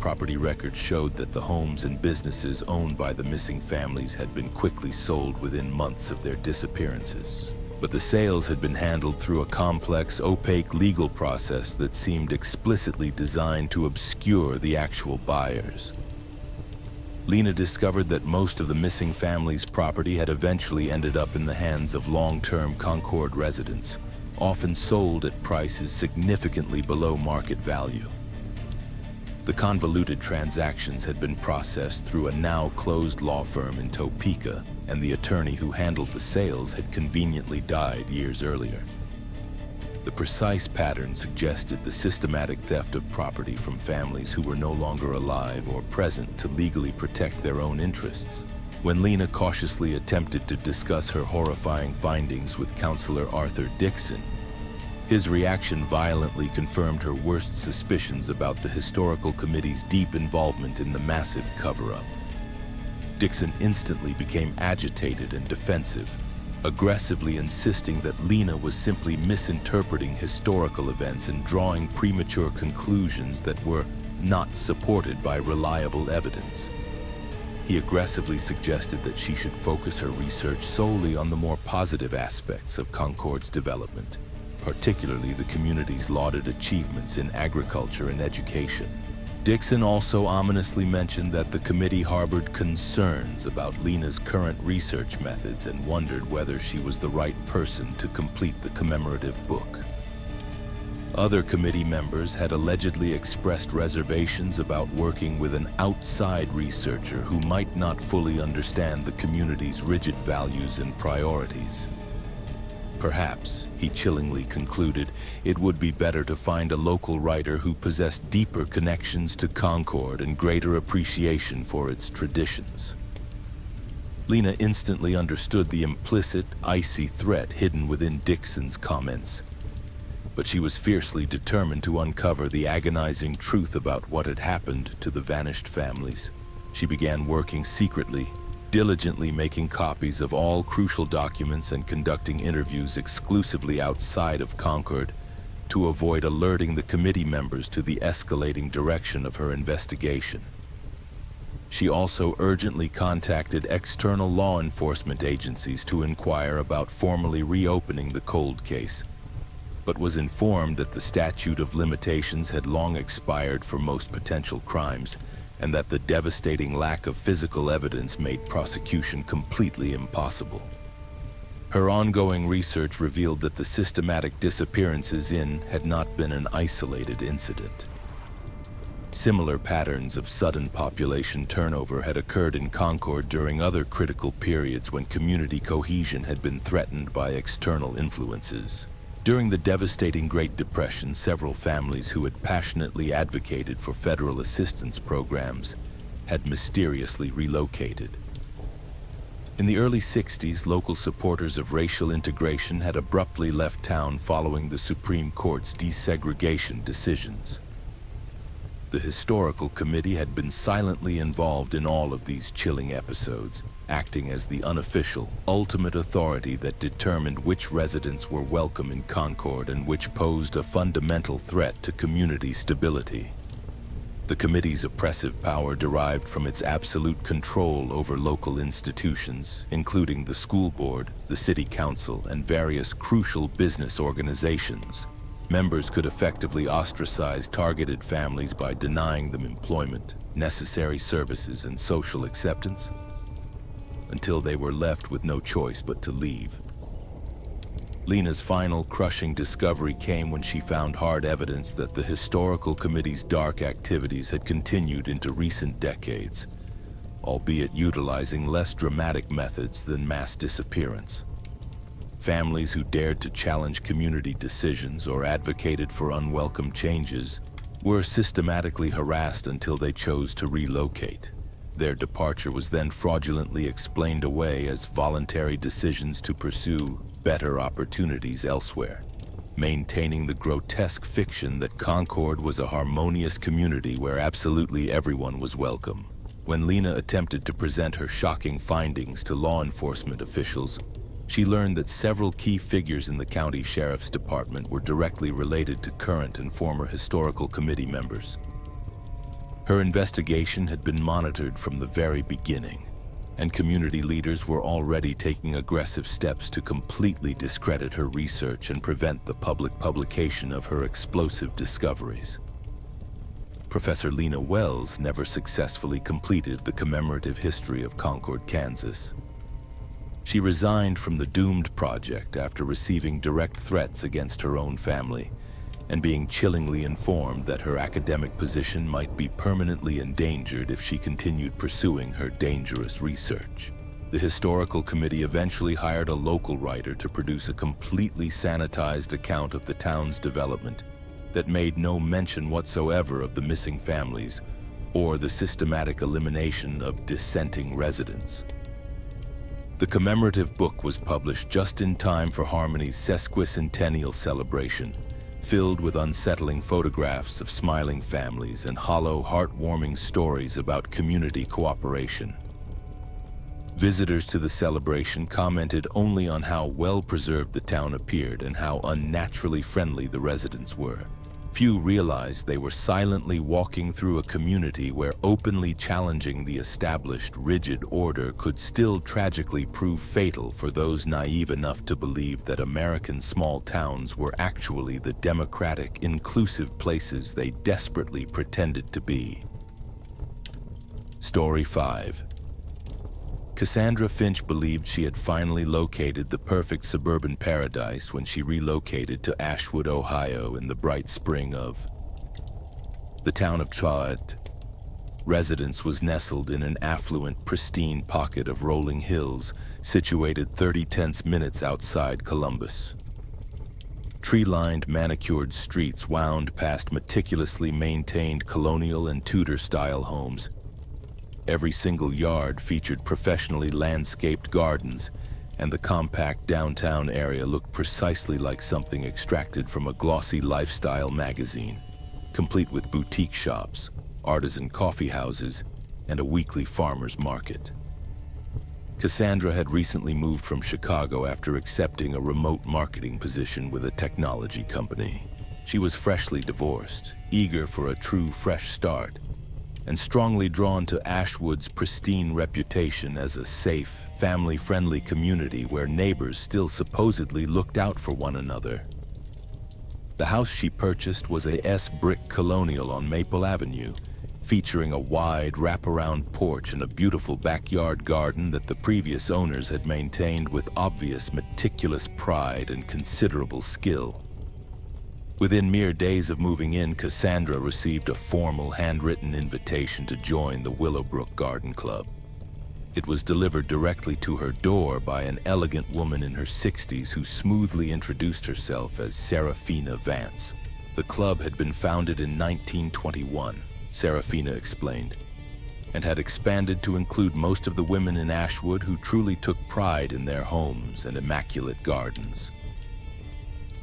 Property records showed that the homes and businesses owned by the missing families had been quickly sold within months of their disappearances. But the sales had been handled through a complex, opaque legal process that seemed explicitly designed to obscure the actual buyers. Lena discovered that most of the missing family's property had eventually ended up in the hands of long-term Concord residents, often sold at prices significantly below market value. The convoluted transactions had been processed through a now-closed law firm in Topeka, and the attorney who handled the sales had conveniently died years earlier. The precise pattern suggested the systematic theft of property from families who were no longer alive or present to legally protect their own interests. When Lena cautiously attempted to discuss her horrifying findings with Counselor Arthur Dixon, his reaction violently confirmed her worst suspicions about the Historical Committee's deep involvement in the massive cover-up. Dixon instantly became agitated and defensive, aggressively insisting that Lena was simply misinterpreting historical events and drawing premature conclusions that were not supported by reliable evidence. He aggressively suggested that she should focus her research solely on the more positive aspects of Concord's development, particularly the community's lauded achievements in agriculture and education. Dixon also ominously mentioned that the committee harbored concerns about Lena's current research methods and wondered whether she was the right person to complete the commemorative book. Other committee members had allegedly expressed reservations about working with an outside researcher who might not fully understand the community's rigid values and priorities. Perhaps, he chillingly concluded, it would be better to find a local writer who possessed deeper connections to Concord and greater appreciation for its traditions. Lena instantly understood the implicit, icy threat hidden within Dixon's comments, but she was fiercely determined to uncover the agonizing truth about what had happened to the vanished families. She began working secretly, diligently making copies of all crucial documents and conducting interviews exclusively outside of Concord to avoid alerting the committee members to the escalating direction of her investigation. She also urgently contacted external law enforcement agencies to inquire about formally reopening the cold case, but was informed that the statute of limitations had long expired for most potential crimes, and that the devastating lack of physical evidence made prosecution completely impossible. Her ongoing research revealed that the systematic disappearances had not been an isolated incident. Similar patterns of sudden population turnover had occurred in Concord during other critical periods when community cohesion had been threatened by external influences. During the devastating Great Depression, several families who had passionately advocated for federal assistance programs had mysteriously relocated. In the early 60s, local supporters of racial integration had abruptly left town following the Supreme Court's desegregation decisions. The Historical Committee had been silently involved in all of these chilling episodes, acting as the unofficial, ultimate authority that determined which residents were welcome in Concord and which posed a fundamental threat to community stability. The committee's oppressive power derived from its absolute control over local institutions, including the school board, the city council, and various crucial business organizations. Members could effectively ostracize targeted families by denying them employment, necessary services, and social acceptance, until they were left with no choice but to leave. Lena's final crushing discovery came when she found hard evidence that the Historical Committee's dark activities had continued into recent decades, albeit utilizing less dramatic methods than mass disappearance. Families who dared to challenge community decisions or advocated for unwelcome changes were systematically harassed until they chose to relocate. Their departure was then fraudulently explained away as voluntary decisions to pursue better opportunities elsewhere, maintaining the grotesque fiction that Concord was a harmonious community where absolutely everyone was welcome. When Lena attempted to present her shocking findings to law enforcement officials, she learned that several key figures in the county sheriff's department were directly related to current and former historical committee members. Her investigation had been monitored from the very beginning, and community leaders were already taking aggressive steps to completely discredit her research and prevent the public publication of her explosive discoveries. Professor Lena Wells never successfully completed the commemorative history of Concord, Kansas. She resigned from the doomed project after receiving direct threats against her own family and being chillingly informed that her academic position might be permanently endangered if she continued pursuing her dangerous research. The historical committee eventually hired a local writer to produce a completely sanitized account of the town's development that made no mention whatsoever of the missing families or the systematic elimination of dissenting residents. The commemorative book was published just in time for Harmony's sesquicentennial celebration, filled with unsettling photographs of smiling families and hollow, heartwarming stories about community cooperation. Visitors to the celebration commented only on how well-preserved the town appeared and how unnaturally friendly the residents were. Few realized they were silently walking through a community where openly challenging the established, rigid order could still tragically prove fatal for those naive enough to believe that American small towns were actually the democratic, inclusive places they desperately pretended to be. Story 5. Cassandra Finch believed she had finally located the perfect suburban paradise when she relocated to Ashwood, Ohio in the bright spring of the town of Chad. Residence was nestled in an affluent, pristine pocket of rolling hills situated 30 tense minutes outside Columbus. Tree-lined, manicured streets wound past meticulously maintained colonial and Tudor-style homes. Every single yard featured professionally landscaped gardens, and the compact downtown area looked precisely like something extracted from a glossy lifestyle magazine, complete with boutique shops, artisan coffee houses, and a weekly farmer's market. Cassandra had recently moved from Chicago after accepting a remote marketing position with a technology company. She was freshly divorced, eager for a true fresh start, and strongly drawn to Ashwood's pristine reputation as a safe, family-friendly community where neighbors still supposedly looked out for one another. The house she purchased was a S-brick colonial on Maple Avenue, featuring a wide wraparound porch and a beautiful backyard garden that the previous owners had maintained with obvious meticulous pride and considerable skill. Within mere days of moving in, Cassandra received a formal handwritten invitation to join the Willowbrook Garden Club. It was delivered directly to her door by an elegant woman in her 60s who smoothly introduced herself as Serafina Vance. The club had been founded in 1921, Serafina explained, and had expanded to include most of the women in Ashwood who truly took pride in their homes and immaculate gardens.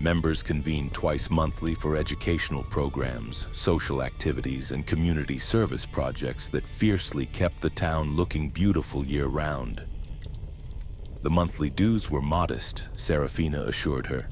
Members convened twice monthly for educational programs, social activities, and community service projects that fiercely kept the town looking beautiful year-round. The monthly dues were modest, Serafina assured her,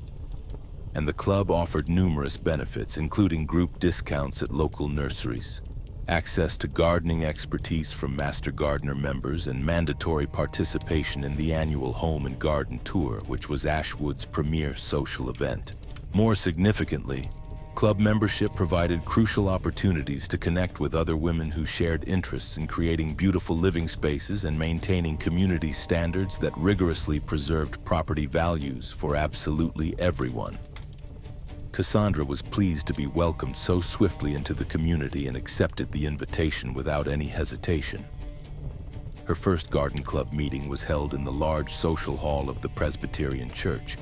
and the club offered numerous benefits, including group discounts at local nurseries, access to gardening expertise from Master Gardener members, and mandatory participation in the annual Home and Garden Tour, which was Ashwood's premier social event. More significantly, club membership provided crucial opportunities to connect with other women who shared interests in creating beautiful living spaces and maintaining community standards that rigorously preserved property values for absolutely everyone. Cassandra was pleased to be welcomed so swiftly into the community and accepted the invitation without any hesitation. Her first garden club meeting was held in the large social hall of the Presbyterian Church,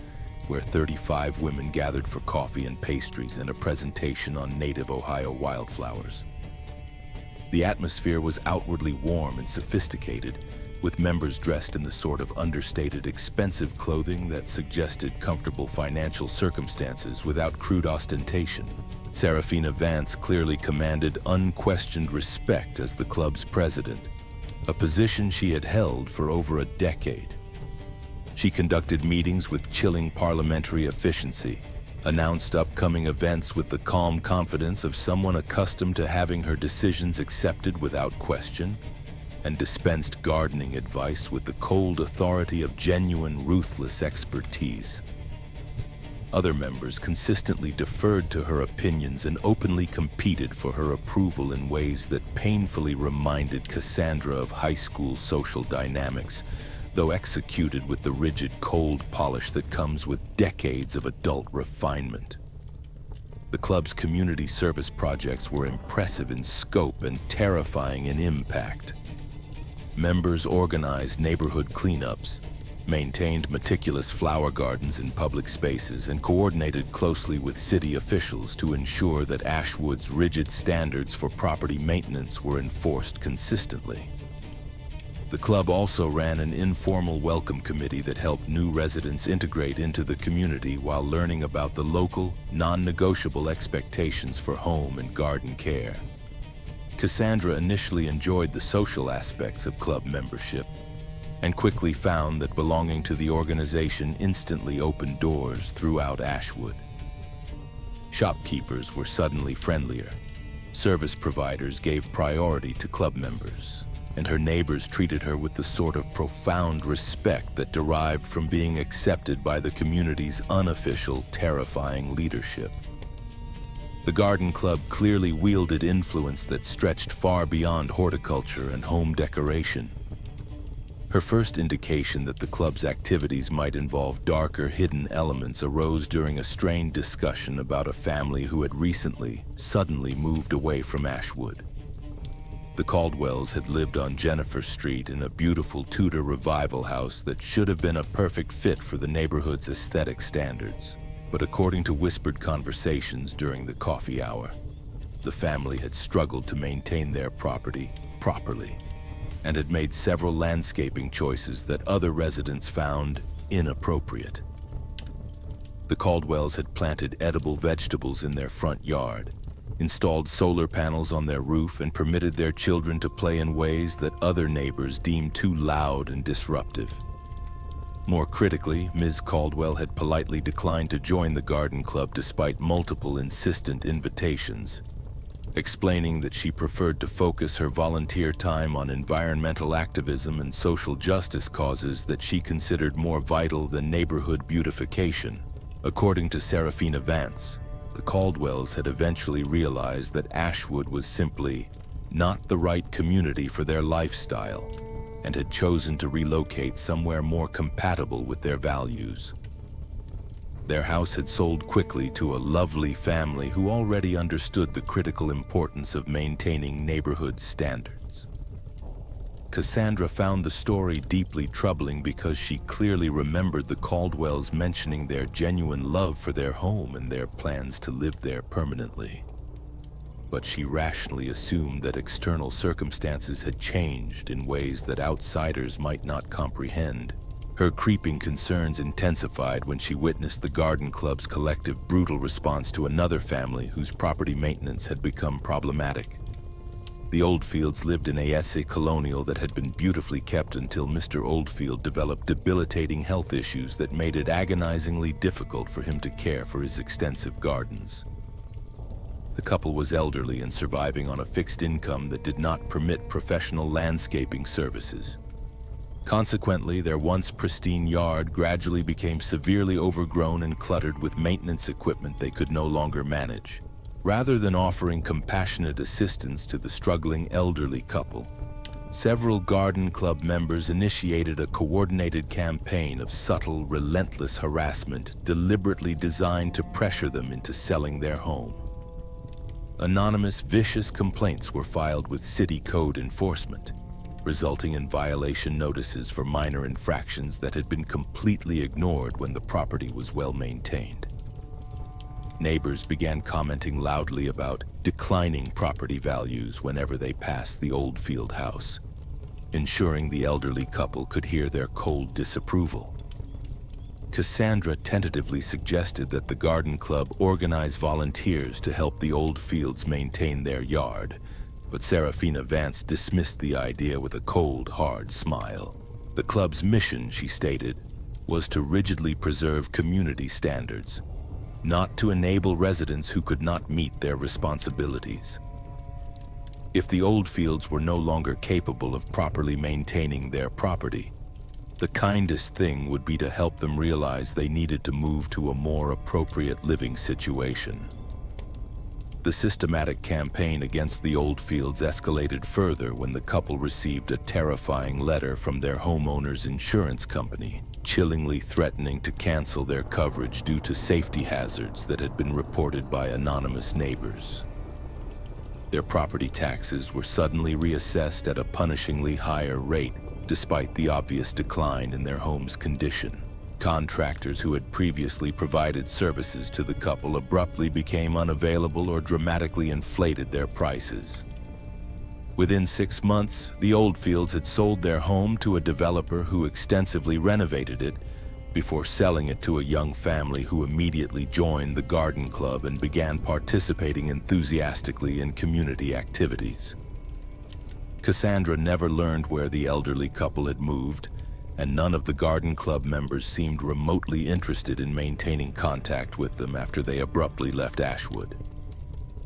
where 35 women gathered for coffee and pastries and a presentation on native Ohio wildflowers. The atmosphere was outwardly warm and sophisticated, with members dressed in the sort of understated, expensive clothing that suggested comfortable financial circumstances without crude ostentation. Serafina Vance clearly commanded unquestioned respect as the club's president, a position she had held for over a decade. She conducted meetings with chilling parliamentary efficiency, announced upcoming events with the calm confidence of someone accustomed to having her decisions accepted without question, and dispensed gardening advice with the cold authority of genuine, ruthless expertise. Other members consistently deferred to her opinions and openly competed for her approval in ways that painfully reminded Cassandra of high school social dynamics, though executed with the rigid, cold polish that comes with decades of adult refinement. The club's community service projects were impressive in scope and terrifying in impact. Members organized neighborhood cleanups, maintained meticulous flower gardens in public spaces, and coordinated closely with city officials to ensure that Ashwood's rigid standards for property maintenance were enforced consistently. The club also ran an informal welcome committee that helped new residents integrate into the community while learning about the local, non-negotiable expectations for home and garden care. Cassandra initially enjoyed the social aspects of club membership and quickly found that belonging to the organization instantly opened doors throughout Ashwood. Shopkeepers were suddenly friendlier, service providers gave priority to club members, and her neighbors treated her with the sort of profound respect that derived from being accepted by the community's unofficial, terrifying leadership. The garden club clearly wielded influence that stretched far beyond horticulture and home decoration. Her first indication that the club's activities might involve darker, hidden elements arose during a strained discussion about a family who had recently, suddenly moved away from Ashwood. The Caldwells had lived on Jennifer Street in a beautiful Tudor revival house that should have been a perfect fit for the neighborhood's aesthetic standards. But according to whispered conversations during the coffee hour, the family had struggled to maintain their property properly and had made several landscaping choices that other residents found inappropriate. The Caldwells had planted edible vegetables in their front yard, installed solar panels on their roof, and permitted their children to play in ways that other neighbors deemed too loud and disruptive. More critically, Ms. Caldwell had politely declined to join the garden club despite multiple insistent invitations, explaining that she preferred to focus her volunteer time on environmental activism and social justice causes that she considered more vital than neighborhood beautification. According to Serafina Vance, the Caldwells had eventually realized that Ashwood was simply not the right community for their lifestyle, and had chosen to relocate somewhere more compatible with their values. Their house had sold quickly to a lovely family who already understood the critical importance of maintaining neighborhood standards. Cassandra found the story deeply troubling because she clearly remembered the Caldwells mentioning their genuine love for their home and their plans to live there permanently. But she rationally assumed that external circumstances had changed in ways that outsiders might not comprehend. Her creeping concerns intensified when she witnessed the garden club's collective brutal response to another family whose property maintenance had become problematic. The Oldfields lived in a Essex colonial that had been beautifully kept until Mr. Oldfield developed debilitating health issues that made it agonizingly difficult for him to care for his extensive gardens. The couple was elderly and surviving on a fixed income that did not permit professional landscaping services. Consequently, their once pristine yard gradually became severely overgrown and cluttered with maintenance equipment they could no longer manage. Rather than offering compassionate assistance to the struggling elderly couple, several garden club members initiated a coordinated campaign of subtle, relentless harassment deliberately designed to pressure them into selling their home. Anonymous, vicious complaints were filed with city code enforcement, resulting in violation notices for minor infractions that had been completely ignored when the property was well maintained. Neighbors began commenting loudly about declining property values whenever they passed the Oldfield house, ensuring the elderly couple could hear their cold disapproval. Cassandra tentatively suggested that the garden club organize volunteers to help the Oldfields maintain their yard, but Serafina Vance dismissed the idea with a cold, hard smile. The club's mission, she stated, was to rigidly preserve community standards, not to enable residents who could not meet their responsibilities. If the Oldfields were no longer capable of properly maintaining their property, the kindest thing would be to help them realize they needed to move to a more appropriate living situation. The systematic campaign against the Oldfields escalated further when the couple received a terrifying letter from their homeowner's insurance company, chillingly threatening to cancel their coverage due to safety hazards that had been reported by anonymous neighbors. Their property taxes were suddenly reassessed at a punishingly higher rate, despite the obvious decline in their home's condition. Contractors who had previously provided services to the couple abruptly became unavailable or dramatically inflated their prices. Within 6 months, the Oldfields had sold their home to a developer who extensively renovated it before selling it to a young family who immediately joined the garden club and began participating enthusiastically in community activities. Cassandra never learned where the elderly couple had moved, and none of the garden club members seemed remotely interested in maintaining contact with them after they abruptly left Ashwood.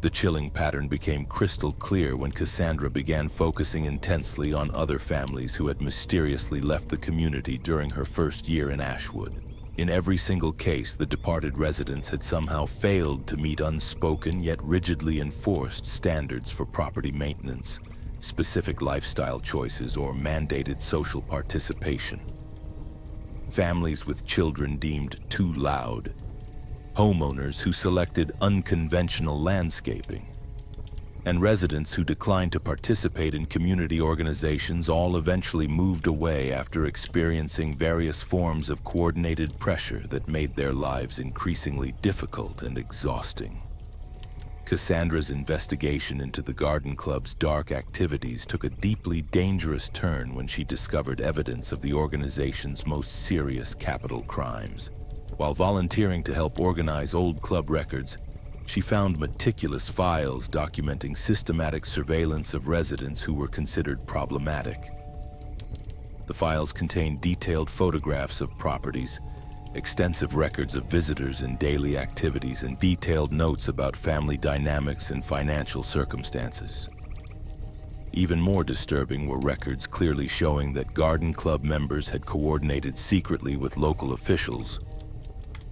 The chilling pattern became crystal clear when Cassandra began focusing intensely on other families who had mysteriously left the community during her first year in Ashwood. In every single case, the departed residents had somehow failed to meet unspoken yet rigidly enforced standards for property maintenance, specific lifestyle choices, or mandated social participation. Families with children deemed too loud, homeowners who selected unconventional landscaping, and residents who declined to participate in community organizations all eventually moved away after experiencing various forms of coordinated pressure that made their lives increasingly difficult and exhausting. Cassandra's investigation into the garden club's dark activities took a deeply dangerous turn when she discovered evidence of the organization's most serious capital crimes. While volunteering to help organize old club records, she found meticulous files documenting systematic surveillance of residents who were considered problematic. The files contained detailed photographs of properties, extensive records of visitors and daily activities, and detailed notes about family dynamics and financial circumstances. Even more disturbing were records clearly showing that garden club members had coordinated secretly with local officials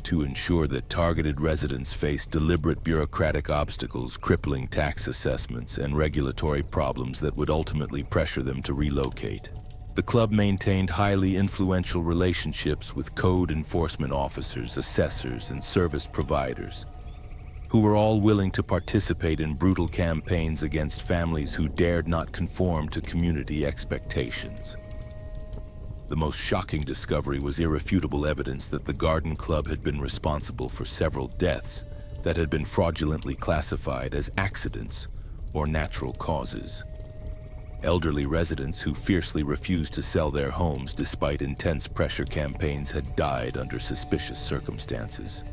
to ensure that targeted residents faced deliberate bureaucratic obstacles, crippling tax assessments, and regulatory problems that would ultimately pressure them to relocate. The club maintained highly influential relationships with code enforcement officers, assessors, and service providers, who were all willing to participate in brutal campaigns against families who dared not conform to community expectations. The most shocking discovery was irrefutable evidence that the garden club had been responsible for several deaths that had been fraudulently classified as accidents or natural causes. Elderly residents who fiercely refused to sell their homes despite intense pressure campaigns had died under suspicious circumstances,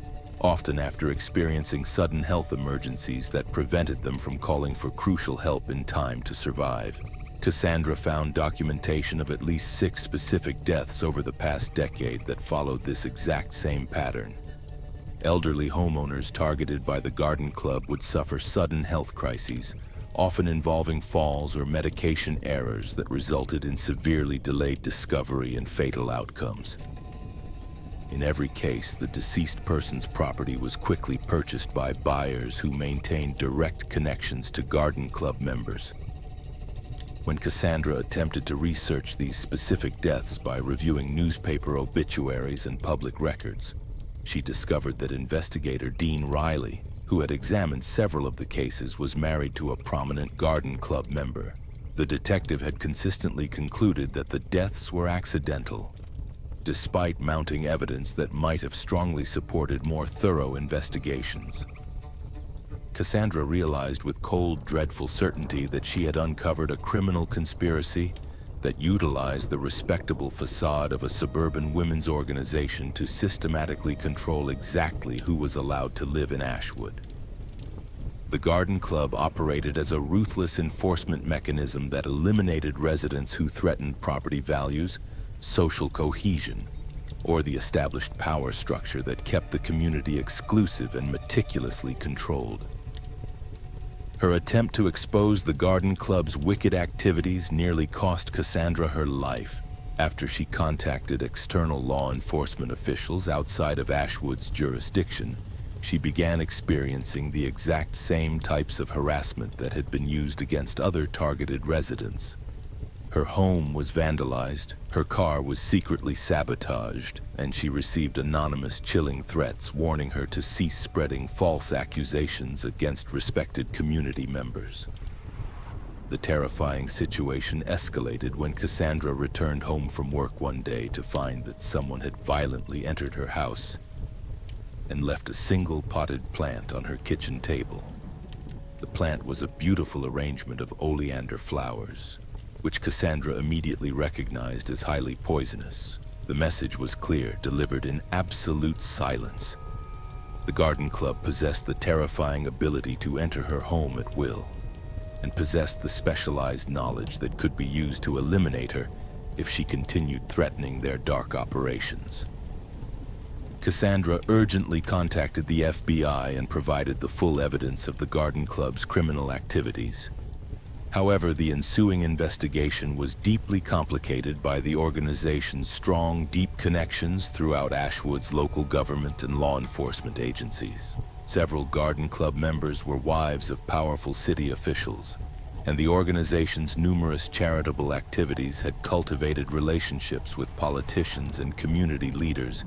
often after experiencing sudden health emergencies that prevented them from calling for crucial help in time to survive. Cassandra found documentation of at least 6 specific deaths over the past decade that followed this exact same pattern. Elderly homeowners targeted by the garden club would suffer sudden health crises, often involving falls or medication errors that resulted in severely delayed discovery and fatal outcomes. In every case, the deceased person's property was quickly purchased by buyers who maintained direct connections to garden club members. When Cassandra attempted to research these specific deaths by reviewing newspaper obituaries and public records, she discovered that investigator Dean Riley, who had examined several of the cases, was married to a prominent garden club member. The detective had consistently concluded that the deaths were accidental, despite mounting evidence that might have strongly supported more thorough investigations. Cassandra realized with cold, dreadful certainty that she had uncovered a criminal conspiracy that utilized the respectable facade of a suburban women's organization to systematically control exactly who was allowed to live in Ashwood. The Garden Club operated as a ruthless enforcement mechanism that eliminated residents who threatened property values, social cohesion, or the established power structure that kept the community exclusive and meticulously controlled. Her attempt to expose the Garden Club's wicked activities nearly cost Cassandra her life after she contacted external law enforcement officials outside of Ashwood's jurisdiction. She began experiencing the exact same types of harassment that had been used against other targeted residents. Her home was vandalized, her car was secretly sabotaged, and she received anonymous chilling threats warning her to cease spreading false accusations against respected community members. The terrifying situation escalated when Cassandra returned home from work one day to find that someone had violently entered her house and left a single potted plant on her kitchen table. The plant was a beautiful arrangement of oleander flowers, which Cassandra immediately recognized as highly poisonous. The message was clear, delivered in absolute silence. The Garden Club possessed the terrifying ability to enter her home at will, and possessed the specialized knowledge that could be used to eliminate her if she continued threatening their dark operations. Cassandra urgently contacted the FBI and provided the full evidence of the Garden Club's criminal activities. However, the ensuing investigation was deeply complicated by the organization's strong, deep connections throughout Ashwood's local government and law enforcement agencies. Several Garden Club members were wives of powerful city officials, and the organization's numerous charitable activities had cultivated relationships with politicians and community leaders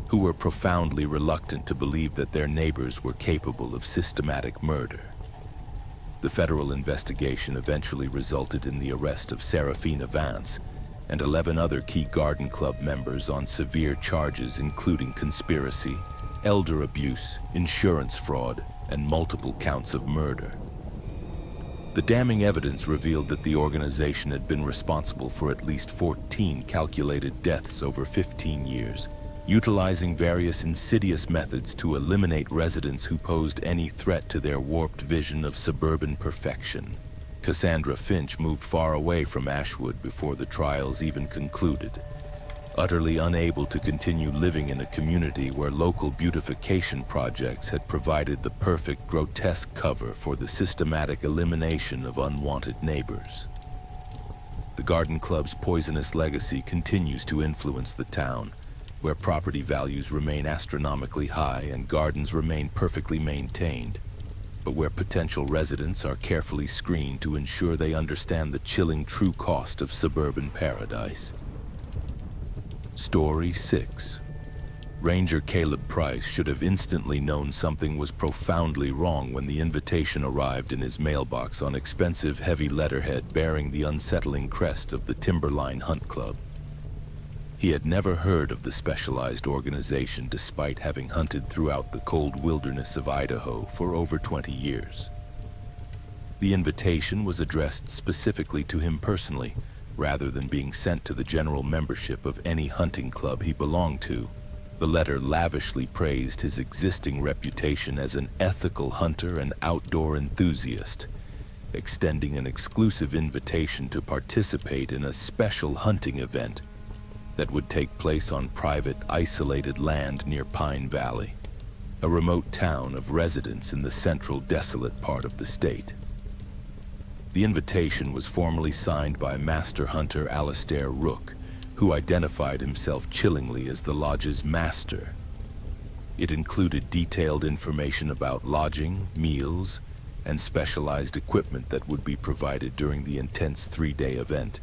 who were profoundly reluctant to believe that their neighbors were capable of systematic murder. The federal investigation eventually resulted in the arrest of Serafina Vance and 11 other key Garden Club members on severe charges including conspiracy, elder abuse, insurance fraud, and multiple counts of murder. The damning evidence revealed that the organization had been responsible for at least 14 calculated deaths over 15 years, utilizing various insidious methods to eliminate residents who posed any threat to their warped vision of suburban perfection. Cassandra Finch moved far away from Ashwood before the trials even concluded, utterly unable to continue living in a community where local beautification projects had provided the perfect grotesque cover for the systematic elimination of unwanted neighbors. The Garden Club's poisonous legacy continues to influence the town, where property values remain astronomically high and gardens remain perfectly maintained, but where potential residents are carefully screened to ensure they understand the chilling true cost of suburban paradise. Story 6. Ranger Caleb Price should have instantly known something was profoundly wrong when the invitation arrived in his mailbox on expensive heavy letterhead bearing the unsettling crest of the Timberline Hunt Club. He had never heard of the specialized organization despite having hunted throughout the cold wilderness of Idaho for over 20 years. The invitation was addressed specifically to him personally, rather than being sent to the general membership of any hunting club he belonged to. The letter lavishly praised his existing reputation as an ethical hunter and outdoor enthusiast, extending an exclusive invitation to participate in a special hunting event that would take place on private, isolated land near Pine Valley, a remote town of residents in the central, desolate part of the state. The invitation was formally signed by Master Hunter Alastair Rook, who identified himself chillingly as the lodge's master. It included detailed information about lodging, meals, and specialized equipment that would be provided during the intense 3-day event.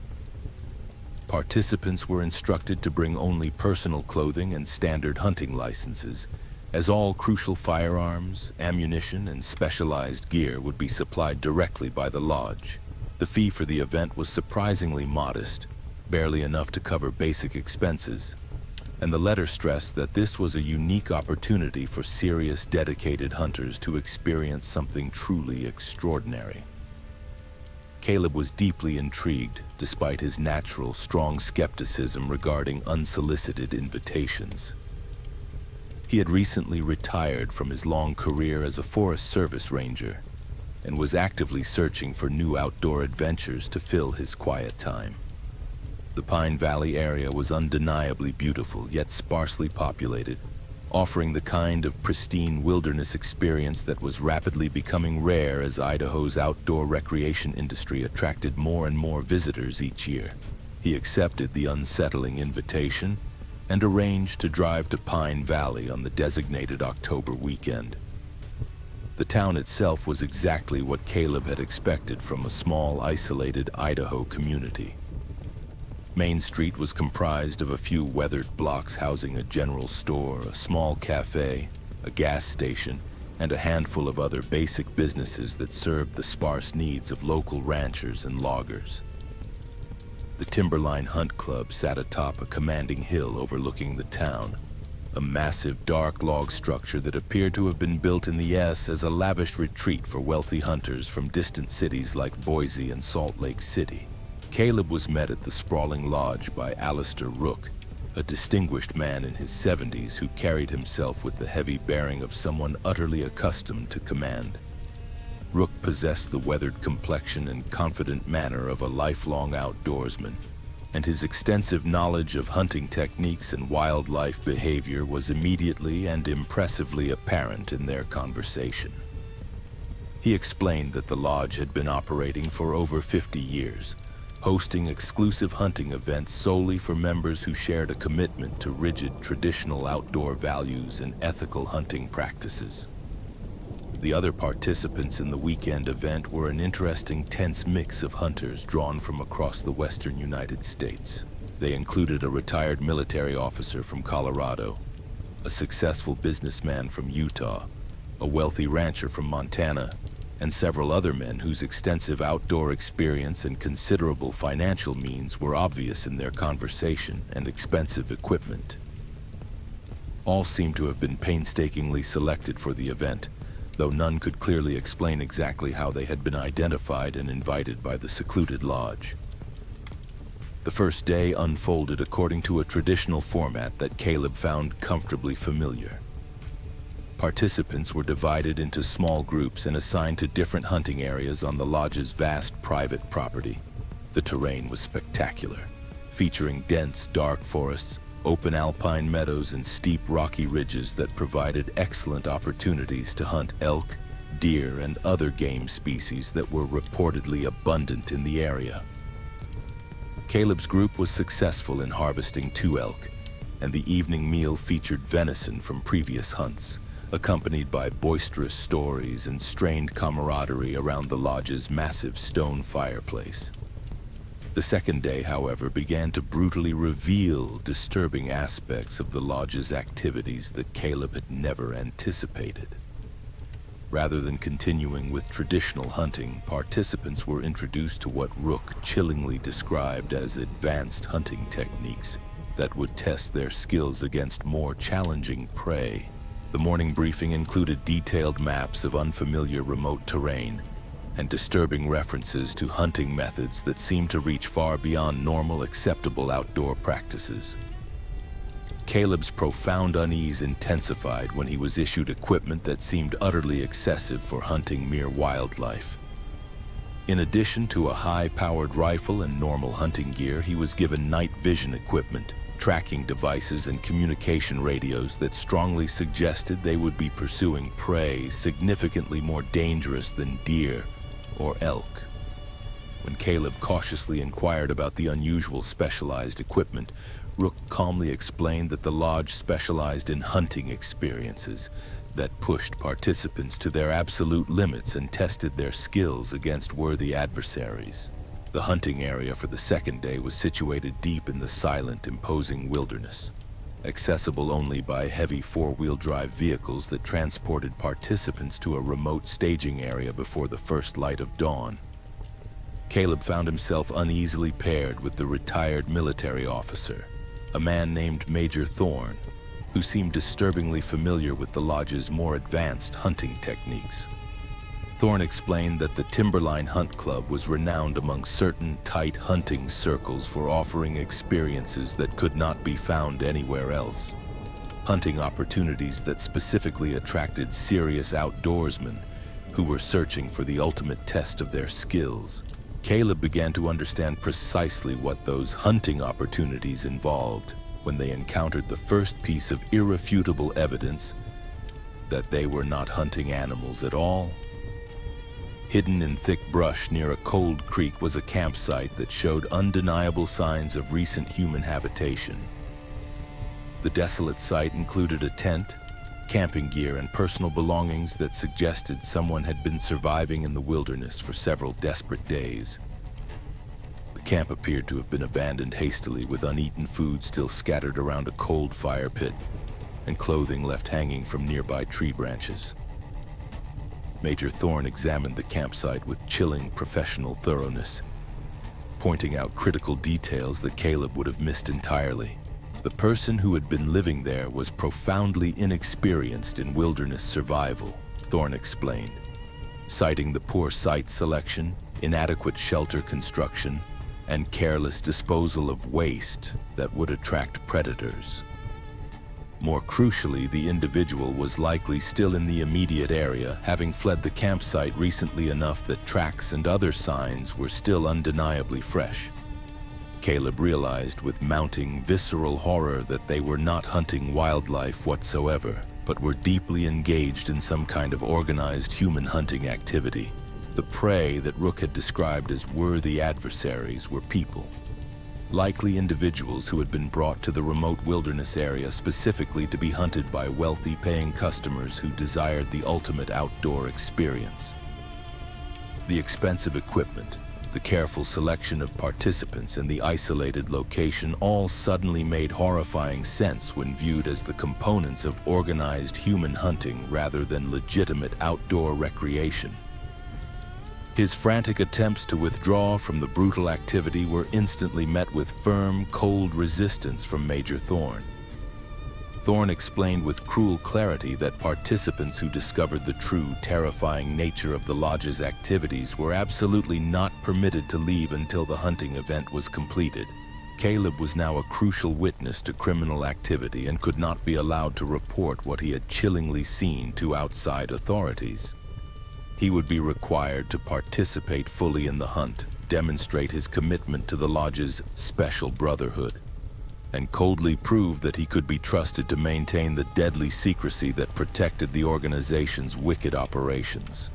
Participants were instructed to bring only personal clothing and standard hunting licenses, as all crucial firearms, ammunition, and specialized gear would be supplied directly by the lodge. The fee for the event was surprisingly modest, barely enough to cover basic expenses, and the letter stressed that this was a unique opportunity for serious, dedicated hunters to experience something truly extraordinary. Caleb was deeply intrigued, despite his natural, strong skepticism regarding unsolicited invitations. He had recently retired from his long career as a Forest Service ranger and was actively searching for new outdoor adventures to fill his quiet time. The Pine Valley area was undeniably beautiful, yet sparsely populated, offering the kind of pristine wilderness experience that was rapidly becoming rare as Idaho's outdoor recreation industry attracted more and more visitors each year. He accepted the unsettling invitation and arranged to drive to Pine Valley on the designated October weekend. The town itself was exactly what Caleb had expected from a small, isolated Idaho community. Main Street was comprised of a few weathered blocks housing a general store, a small cafe, a gas station, and a handful of other basic businesses that served the sparse needs of local ranchers and loggers. The Timberline Hunt Club sat atop a commanding hill overlooking the town, a massive dark log structure that appeared to have been built in the S as a lavish retreat for wealthy hunters from distant cities like Boise and Salt Lake City. Caleb was met at the sprawling lodge by Alistair Rook, a distinguished man in his 70s who carried himself with the heavy bearing of someone utterly accustomed to command. Rook possessed the weathered complexion and confident manner of a lifelong outdoorsman, and his extensive knowledge of hunting techniques and wildlife behavior was immediately and impressively apparent in their conversation. He explained that the lodge had been operating for over 50 years, hosting exclusive hunting events solely for members who shared a commitment to rigid traditional outdoor values and ethical hunting practices. The other participants in the weekend event were an interesting, tense mix of hunters drawn from across the western United States. They included a retired military officer from Colorado, a successful businessman from Utah, a wealthy rancher from Montana, and several other men whose extensive outdoor experience and considerable financial means were obvious in their conversation and expensive equipment. All seemed to have been painstakingly selected for the event, though none could clearly explain exactly how they had been identified and invited by the secluded lodge. The first day unfolded according to a traditional format that Caleb found comfortably familiar. Participants were divided into small groups and assigned to different hunting areas on the lodge's vast private property. The terrain was spectacular, featuring dense, dark forests, open alpine meadows, and steep rocky ridges that provided excellent opportunities to hunt elk, deer, and other game species that were reportedly abundant in the area. Caleb's group was successful in harvesting 2 elk, and the evening meal featured venison from previous hunts, accompanied by boisterous stories and strained camaraderie around the lodge's massive stone fireplace. The second day, however, began to brutally reveal disturbing aspects of the lodge's activities that Caleb had never anticipated. Rather than continuing with traditional hunting, participants were introduced to what Rook chillingly described as advanced hunting techniques that would test their skills against more challenging prey. The morning briefing included detailed maps of unfamiliar remote terrain and disturbing references to hunting methods that seemed to reach far beyond normal, acceptable outdoor practices. Caleb's profound unease intensified when he was issued equipment that seemed utterly excessive for hunting mere wildlife. In addition to a high-powered rifle and normal hunting gear, he was given night vision equipment, tracking devices, and communication radios that strongly suggested they would be pursuing prey significantly more dangerous than deer or elk. When Caleb cautiously inquired about the unusual specialized equipment, Rook calmly explained that the lodge specialized in hunting experiences that pushed participants to their absolute limits and tested their skills against worthy adversaries. The hunting area for the second day was situated deep in the silent, imposing wilderness, accessible only by heavy 4-wheel drive vehicles that transported participants to a remote staging area before the first light of dawn. Caleb found himself uneasily paired with the retired military officer, a man named Major Thorne, who seemed disturbingly familiar with the lodge's more advanced hunting techniques. Thorne explained that the Timberline Hunt Club was renowned among certain tight hunting circles for offering experiences that could not be found anywhere else. Hunting opportunities that specifically attracted serious outdoorsmen who were searching for the ultimate test of their skills. Caleb began to understand precisely what those hunting opportunities involved when they encountered the first piece of irrefutable evidence that they were not hunting animals at all. Hidden in thick brush near a cold creek was a campsite that showed undeniable signs of recent human habitation. The desolate site included a tent, camping gear, and personal belongings that suggested someone had been surviving in the wilderness for several desperate days. The camp appeared to have been abandoned hastily, with uneaten food still scattered around a cold fire pit and clothing left hanging from nearby tree branches. Major Thorne examined the campsite with chilling professional thoroughness, pointing out critical details that Caleb would have missed entirely. The person who had been living there was profoundly inexperienced in wilderness survival, Thorne explained, citing the poor site selection, inadequate shelter construction, and careless disposal of waste that would attract predators. More crucially, the individual was likely still in the immediate area, having fled the campsite recently enough that tracks and other signs were still undeniably fresh. Caleb realized with mounting visceral horror that they were not hunting wildlife whatsoever, but were deeply engaged in some kind of organized human hunting activity. The prey that Rook had described as worthy adversaries were people. Likely individuals who had been brought to the remote wilderness area specifically to be hunted by wealthy paying customers who desired the ultimate outdoor experience. The expensive equipment, the careful selection of participants, and the isolated location all suddenly made horrifying sense when viewed as the components of organized human hunting rather than legitimate outdoor recreation. His frantic attempts to withdraw from the brutal activity were instantly met with firm, cold resistance from Major Thorne. Thorne explained with cruel clarity that participants who discovered the true, terrifying nature of the lodge's activities were absolutely not permitted to leave until the hunting event was completed. Caleb was now a crucial witness to criminal activity and could not be allowed to report what he had chillingly seen to outside authorities. He would be required to participate fully in the hunt, demonstrate his commitment to the lodge's special brotherhood, and coldly prove that he could be trusted to maintain the deadly secrecy that protected the organization's wicked operations.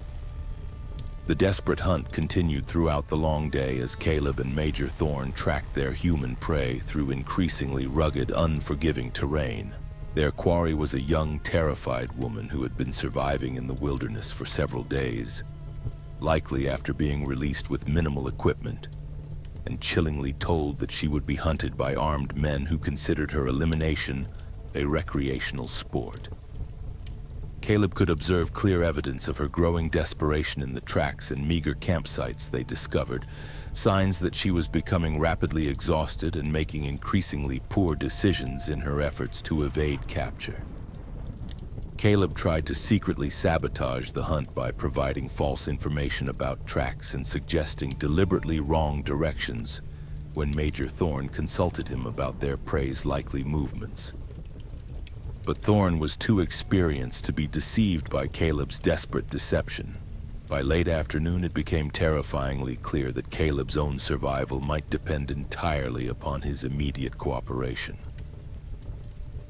The desperate hunt continued throughout the long day as Caleb and Major Thorne tracked their human prey through increasingly rugged, unforgiving terrain. Their quarry was a young, terrified woman who had been surviving in the wilderness for several days, likely after being released with minimal equipment, and chillingly told that she would be hunted by armed men who considered her elimination a recreational sport. Caleb could observe clear evidence of her growing desperation in the tracks and meager campsites they discovered, signs that she was becoming rapidly exhausted and making increasingly poor decisions in her efforts to evade capture. Caleb tried to secretly sabotage the hunt by providing false information about tracks and suggesting deliberately wrong directions when Major Thorne consulted him about their prey's likely movements. But Thorne was too experienced to be deceived by Caleb's desperate deception. By late afternoon, it became terrifyingly clear that Caleb's own survival might depend entirely upon his immediate cooperation.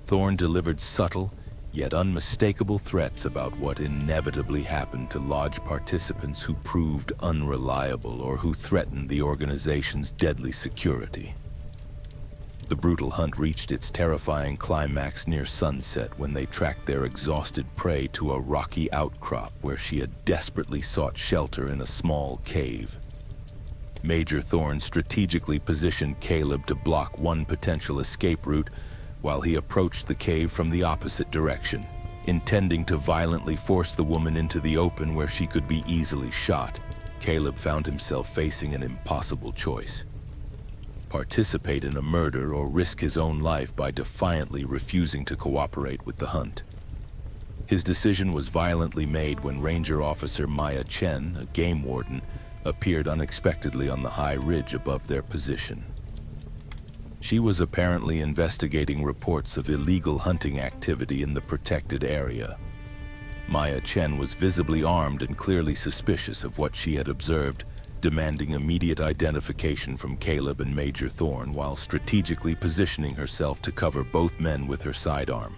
Thorne delivered subtle, yet unmistakable threats about what inevitably happened to lodge participants who proved unreliable or who threatened the organization's deadly security. The brutal hunt reached its terrifying climax near sunset when they tracked their exhausted prey to a rocky outcrop where she had desperately sought shelter in a small cave. Major Thorne strategically positioned Caleb to block one potential escape route while he approached the cave from the opposite direction, intending to violently force the woman into the open where she could be easily shot. Caleb found himself facing an impossible choice: participate in a murder or risk his own life by defiantly refusing to cooperate with the hunt. His decision was violently made when Ranger Officer Maya Chen, a game warden, appeared unexpectedly on the high ridge above their position. She was apparently investigating reports of illegal hunting activity in the protected area. Maya Chen was visibly armed and clearly suspicious of what she had observed, demanding immediate identification from Caleb and Major Thorne while strategically positioning herself to cover both men with her sidearm.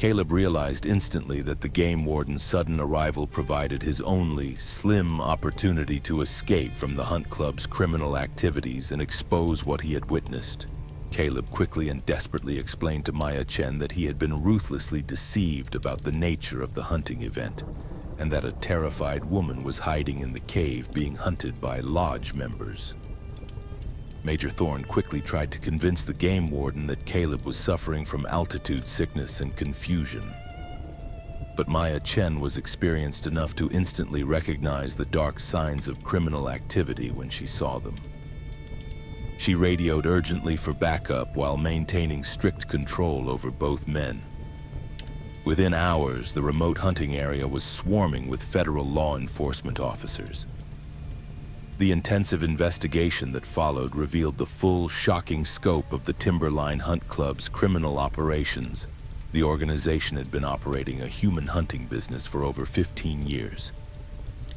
Caleb realized instantly that the game warden's sudden arrival provided his only, slim opportunity to escape from the Hunt Club's criminal activities and expose what he had witnessed. Caleb quickly and desperately explained to Maya Chen that he had been ruthlessly deceived about the nature of the hunting event, and that a terrified woman was hiding in the cave being hunted by lodge members. Major Thorne quickly tried to convince the game warden that Caleb was suffering from altitude sickness and confusion. But Maya Chen was experienced enough to instantly recognize the dark signs of criminal activity when she saw them. She radioed urgently for backup while maintaining strict control over both men. Within hours, the remote hunting area was swarming with federal law enforcement officers. The intensive investigation that followed revealed the full, shocking scope of the Timberline Hunt Club's criminal operations. The organization had been operating a human hunting business for over 15 years,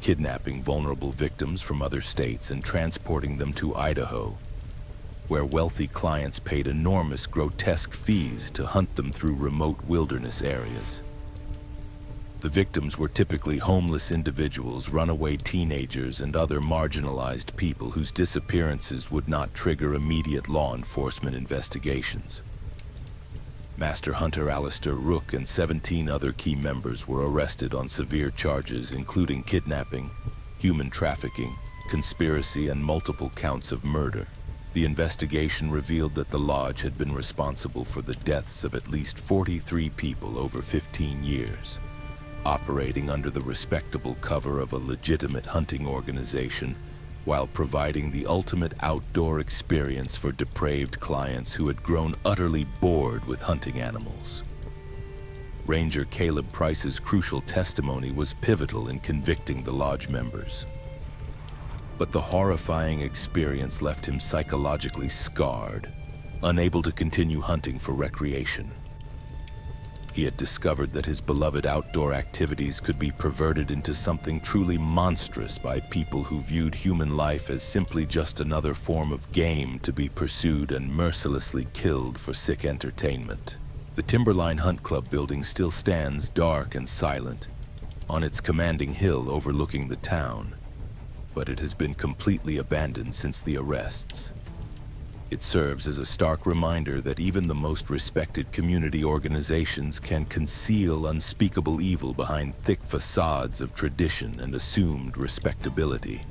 kidnapping vulnerable victims from other states and transporting them to Idaho, where wealthy clients paid enormous, grotesque fees to hunt them through remote wilderness areas. The victims were typically homeless individuals, runaway teenagers, and other marginalized people whose disappearances would not trigger immediate law enforcement investigations. Master Hunter Alistair Rook and 17 other key members were arrested on severe charges including kidnapping, human trafficking, conspiracy, and multiple counts of murder. The investigation revealed that the lodge had been responsible for the deaths of at least 43 people over 15 years. Operating under the respectable cover of a legitimate hunting organization, while providing the ultimate outdoor experience for depraved clients who had grown utterly bored with hunting animals. Ranger Caleb Price's crucial testimony was pivotal in convicting the lodge members. But the horrifying experience left him psychologically scarred, unable to continue hunting for recreation. He had discovered that his beloved outdoor activities could be perverted into something truly monstrous by people who viewed human life as simply just another form of game to be pursued and mercilessly killed for sick entertainment. The Timberline Hunt Club building still stands dark and silent on its commanding hill overlooking the town, but it has been completely abandoned since the arrests. It serves as a stark reminder that even the most respected community organizations can conceal unspeakable evil behind thick facades of tradition and assumed respectability.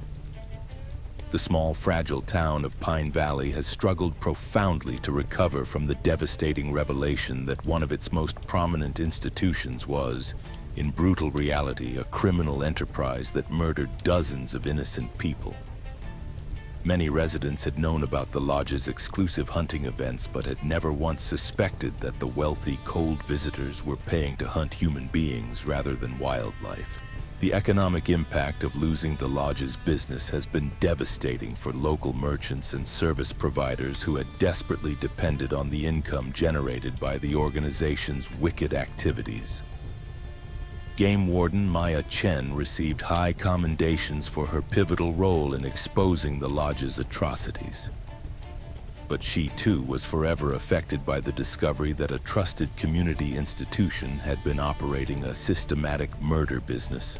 The small, fragile town of Pine Valley has struggled profoundly to recover from the devastating revelation that one of its most prominent institutions was, in brutal reality, a criminal enterprise that murdered dozens of innocent people. Many residents had known about the lodge's exclusive hunting events, but had never once suspected that the wealthy, cold visitors were paying to hunt human beings rather than wildlife. The economic impact of losing the lodge's business has been devastating for local merchants and service providers who had desperately depended on the income generated by the organization's wicked activities. Game Warden Maya Chen received high commendations for her pivotal role in exposing the lodge's atrocities. But she too was forever affected by the discovery that a trusted community institution had been operating a systematic murder business.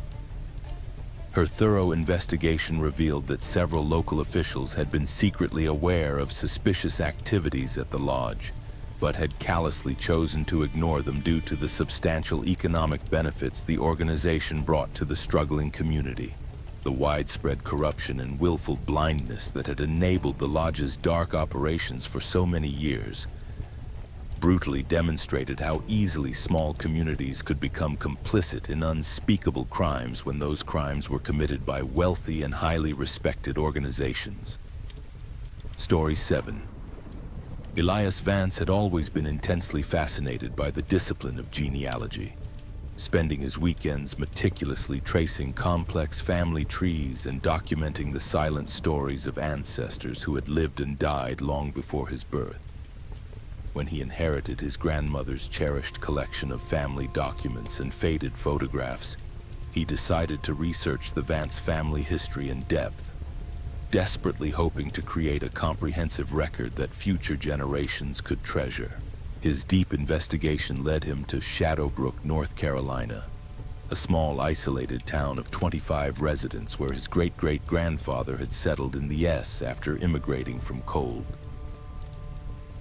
Her thorough investigation revealed that several local officials had been secretly aware of suspicious activities at the lodge, but had callously chosen to ignore them due to the substantial economic benefits the organization brought to the struggling community. The widespread corruption and willful blindness that had enabled the lodge's dark operations for so many years brutally demonstrated how easily small communities could become complicit in unspeakable crimes when those crimes were committed by wealthy and highly respected organizations. Story 7. Elias Vance had always been intensely fascinated by the discipline of genealogy. spending his weekends meticulously tracing complex family trees and documenting the silent stories of ancestors who had lived and died long before his birth. When he inherited his grandmother's cherished collection of family documents and faded photographs, he decided to research the Vance family history in depth, desperately hoping to create a comprehensive record that future generations could treasure. His deep investigation led him to Shadowbrook, North Carolina, a small isolated town of 25 residents where his great-great-grandfather had settled in the S after immigrating from Cold.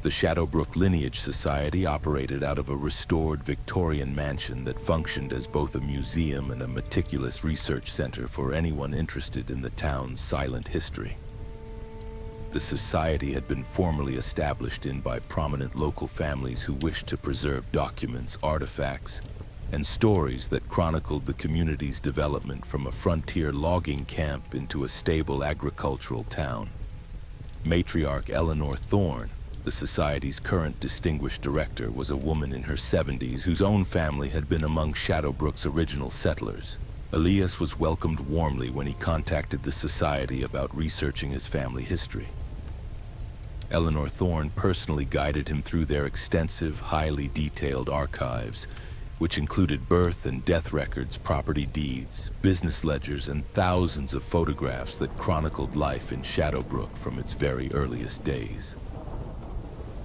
The Shadowbrook Lineage Society operated out of a restored Victorian mansion that functioned as both a museum and a meticulous research center for anyone interested in the town's silent history. The society had been formally established by prominent local families who wished to preserve documents, artifacts, and stories that chronicled the community's development from a frontier logging camp into a stable agricultural town. Matriarch Eleanor Thorne, the society's current distinguished director, was a woman in her 70s whose own family had been among Shadowbrook's original settlers. Elias was welcomed warmly when he contacted the society about researching his family history. Eleanor Thorne personally guided him through their extensive, highly detailed archives, which included birth and death records, property deeds, business ledgers, and thousands of photographs that chronicled life in Shadowbrook from its very earliest days.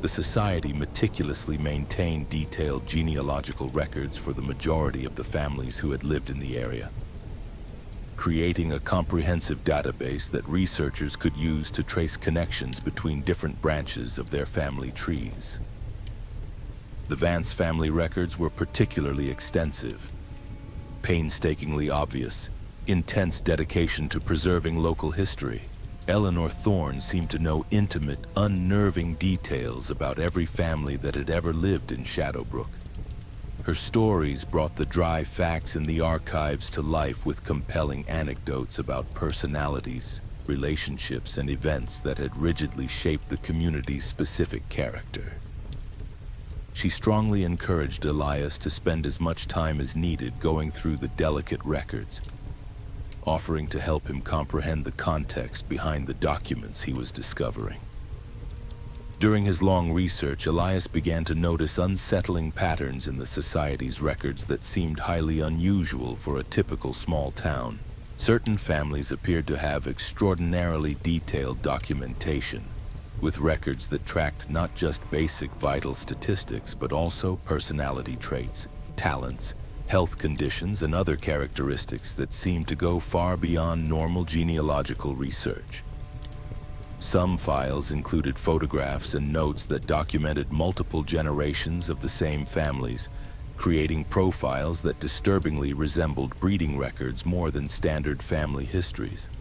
The society meticulously maintained detailed genealogical records for the majority of the families who had lived in the area, creating a comprehensive database that researchers could use to trace connections between different branches of their family trees. The Vance family records were particularly extensive, painstakingly obvious, intense dedication to preserving local history. Eleanor Thorne seemed to know intimate, unnerving details about every family that had ever lived in Shadowbrook. Her stories brought the dry facts in the archives to life with compelling anecdotes about personalities, relationships, and events that had rigidly shaped the community's specific character. She strongly encouraged Elias to spend as much time as needed going through the delicate records, offering to help him comprehend the context behind the documents he was discovering. During his long research, Elias began to notice unsettling patterns in the society's records that seemed highly unusual for a typical small town. Certain families appeared to have extraordinarily detailed documentation, with records that tracked not just basic vital statistics, but also personality traits, talents, health conditions, and other characteristics that seemed to go far beyond normal genealogical research. Some files included photographs and notes that documented multiple generations of the same families, creating profiles that disturbingly resembled breeding records more than standard family histories.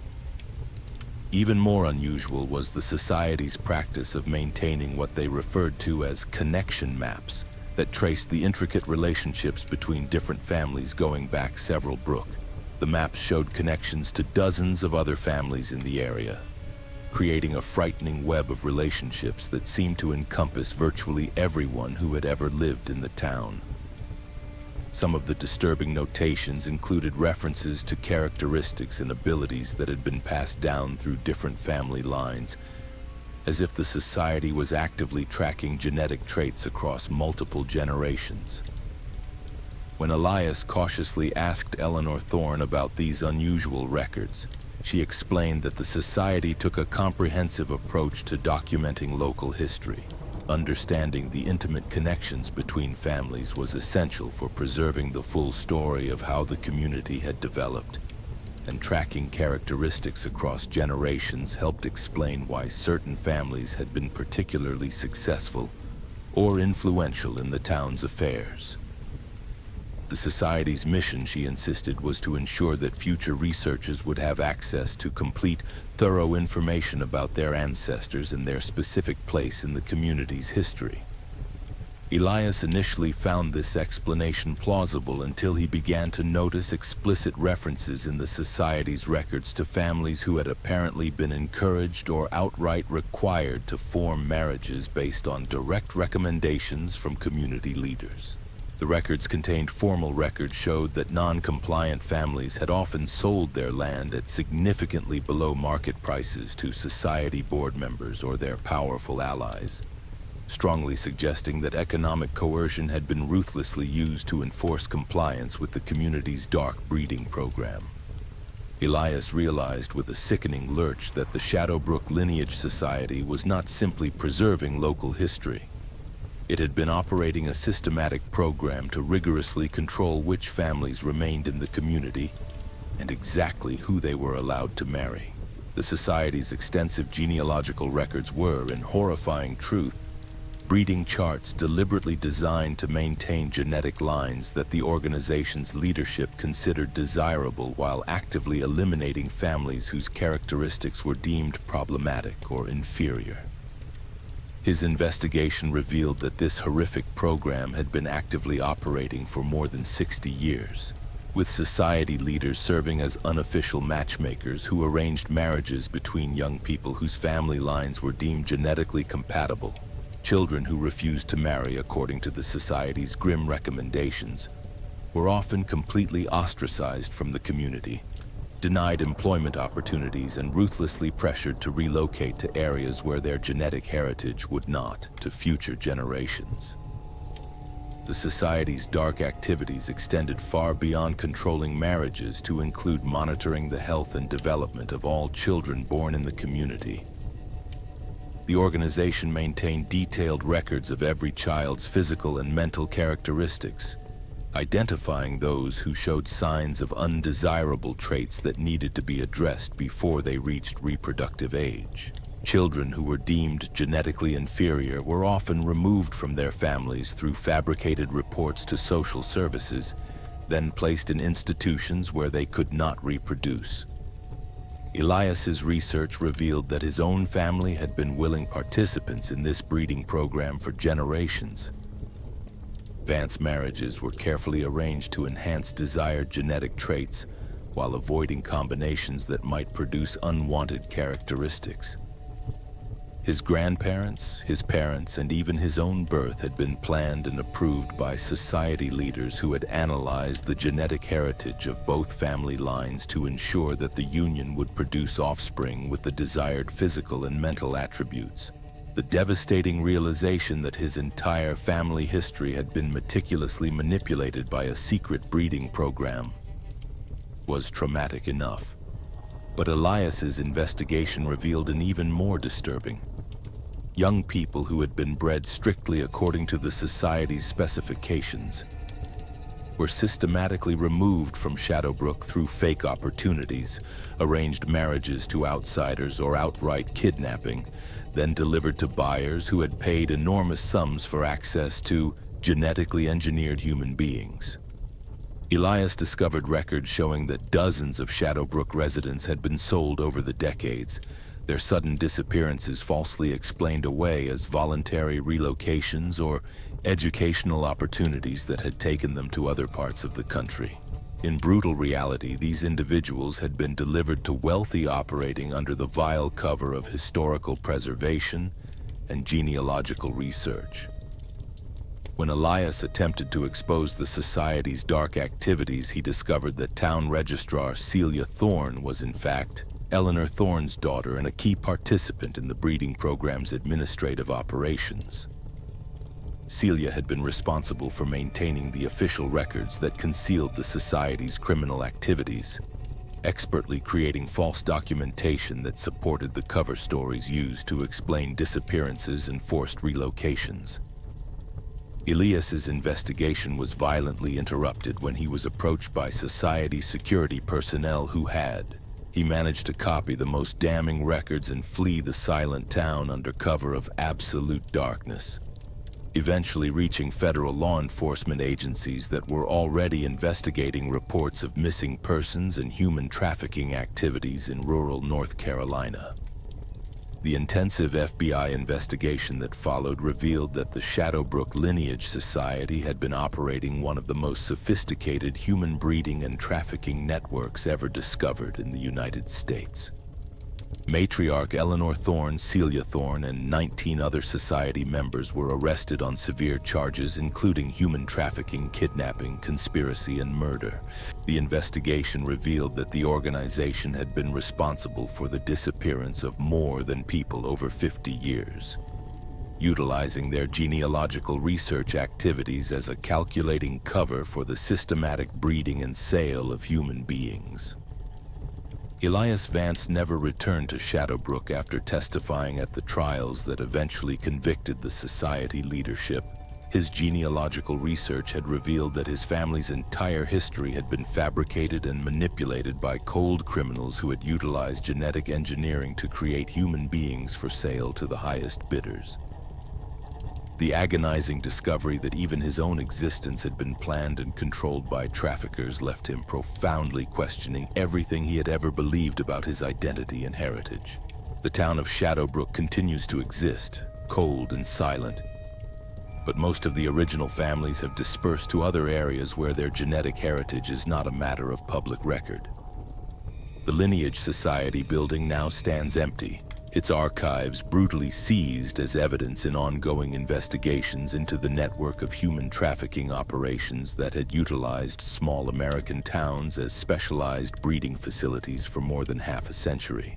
Even more unusual was the society's practice of maintaining what they referred to as connection maps that traced the intricate relationships between different families going back several brooks. The maps showed connections to dozens of other families in the area, creating a frightening web of relationships that seemed to encompass virtually everyone who had ever lived in the town. Some of the disturbing notations included references to characteristics and abilities that had been passed down through different family lines, as if the society was actively tracking genetic traits across multiple generations. When Elias cautiously asked Eleanor Thorne about these unusual records, she explained that the society took a comprehensive approach to documenting local history. Understanding the intimate connections between families was essential for preserving the full story of how the community had developed, and tracking characteristics across generations helped explain why certain families had been particularly successful or influential in the town's affairs. The society's mission, she insisted, was to ensure that future researchers would have access to complete, thorough information about their ancestors and their specific place in the community's history. Elias initially found this explanation plausible until he began to notice explicit references in the society's records to families who had apparently been encouraged or outright required to form marriages based on direct recommendations from community leaders. The records contained formal records showed that non-compliant families had often sold their land at significantly below market prices to society board members or their powerful allies, strongly suggesting that economic coercion had been ruthlessly used to enforce compliance with the community's dark breeding program. Elias realized with a sickening lurch that the Shadowbrook Lineage Society was not simply preserving local history. It had been operating a systematic program to rigorously control which families remained in the community and exactly who they were allowed to marry. The Society's extensive genealogical records were, in horrifying truth, breeding charts deliberately designed to maintain genetic lines that the organization's leadership considered desirable while actively eliminating families whose characteristics were deemed problematic or inferior. His investigation revealed that this horrific program had been actively operating for more than 60 years, with society leaders serving as unofficial matchmakers who arranged marriages between young people whose family lines were deemed genetically compatible. Children who refused to marry according to the society's grim recommendations were often completely ostracized from the community, denied employment opportunities, and ruthlessly pressured to relocate to areas where their genetic heritage would not to future generations. The Society's dark activities extended far beyond controlling marriages to include monitoring the health and development of all children born in the community. The organization maintained detailed records of every child's physical and mental characteristics, identifying those who showed signs of undesirable traits that needed to be addressed before they reached reproductive age. Children who were deemed genetically inferior were often removed from their families through fabricated reports to social services, then placed in institutions where they could not reproduce. Elias's research revealed that his own family had been willing participants in this breeding program for generations. Advanced marriages were carefully arranged to enhance desired genetic traits while avoiding combinations that might produce unwanted characteristics. His grandparents, his parents, and even his own birth had been planned and approved by society leaders who had analyzed the genetic heritage of both family lines to ensure that the union would produce offspring with the desired physical and mental attributes. The devastating realization that his entire family history had been meticulously manipulated by a secret breeding program was traumatic enough. But Elias's investigation revealed an even more disturbing. Young people who had been bred strictly according to the Society's specifications were systematically removed from Shadowbrook through fake opportunities, arranged marriages to outsiders, or outright kidnapping, then delivered to buyers who had paid enormous sums for access to genetically engineered human beings. Elias discovered records showing that dozens of Shadowbrook residents had been sold over the decades, their sudden disappearances falsely explained away as voluntary relocations or educational opportunities that had taken them to other parts of the country. In brutal reality, these individuals had been delivered to wealthy operating under the vile cover of historical preservation and genealogical research. When Elias attempted to expose the Society's dark activities, he discovered that Town Registrar Celia Thorne was in fact Eleanor Thorne's daughter and a key participant in the breeding program's administrative operations. Celia had been responsible for maintaining the official records that concealed the Society's criminal activities, expertly creating false documentation that supported the cover stories used to explain disappearances and forced relocations. Elias's investigation was violently interrupted when he was approached by Society security personnel who had. He managed to copy the most damning records and flee the silent town under cover of absolute darkness, eventually reaching federal law enforcement agencies that were already investigating reports of missing persons and human trafficking activities in rural North Carolina. The intensive FBI investigation that followed revealed that the Shadowbrook Lineage Society had been operating one of the most sophisticated human breeding and trafficking networks ever discovered in the United States. Matriarch Eleanor Thorne, Celia Thorne, and 19 other society members were arrested on severe charges including human trafficking, kidnapping, conspiracy, and murder. The investigation revealed that the organization had been responsible for the disappearance of more than people over 50 years, utilizing their genealogical research activities as a calculating cover for the systematic breeding and sale of human beings. Elias Vance never returned to Shadowbrook after testifying at the trials that eventually convicted the society leadership. His genealogical research had revealed that his family's entire history had been fabricated and manipulated by cold criminals who had utilized genetic engineering to create human beings for sale to the highest bidders. The agonizing discovery that even his own existence had been planned and controlled by traffickers left him profoundly questioning everything he had ever believed about his identity and heritage. The town of Shadowbrook continues to exist, cold and silent, but most of the original families have dispersed to other areas where their genetic heritage is not a matter of public record. The Lineage Society building now stands empty, its archives brutally seized as evidence in ongoing investigations into the network of human trafficking operations that had utilized small American towns as specialized breeding facilities for more than half a century.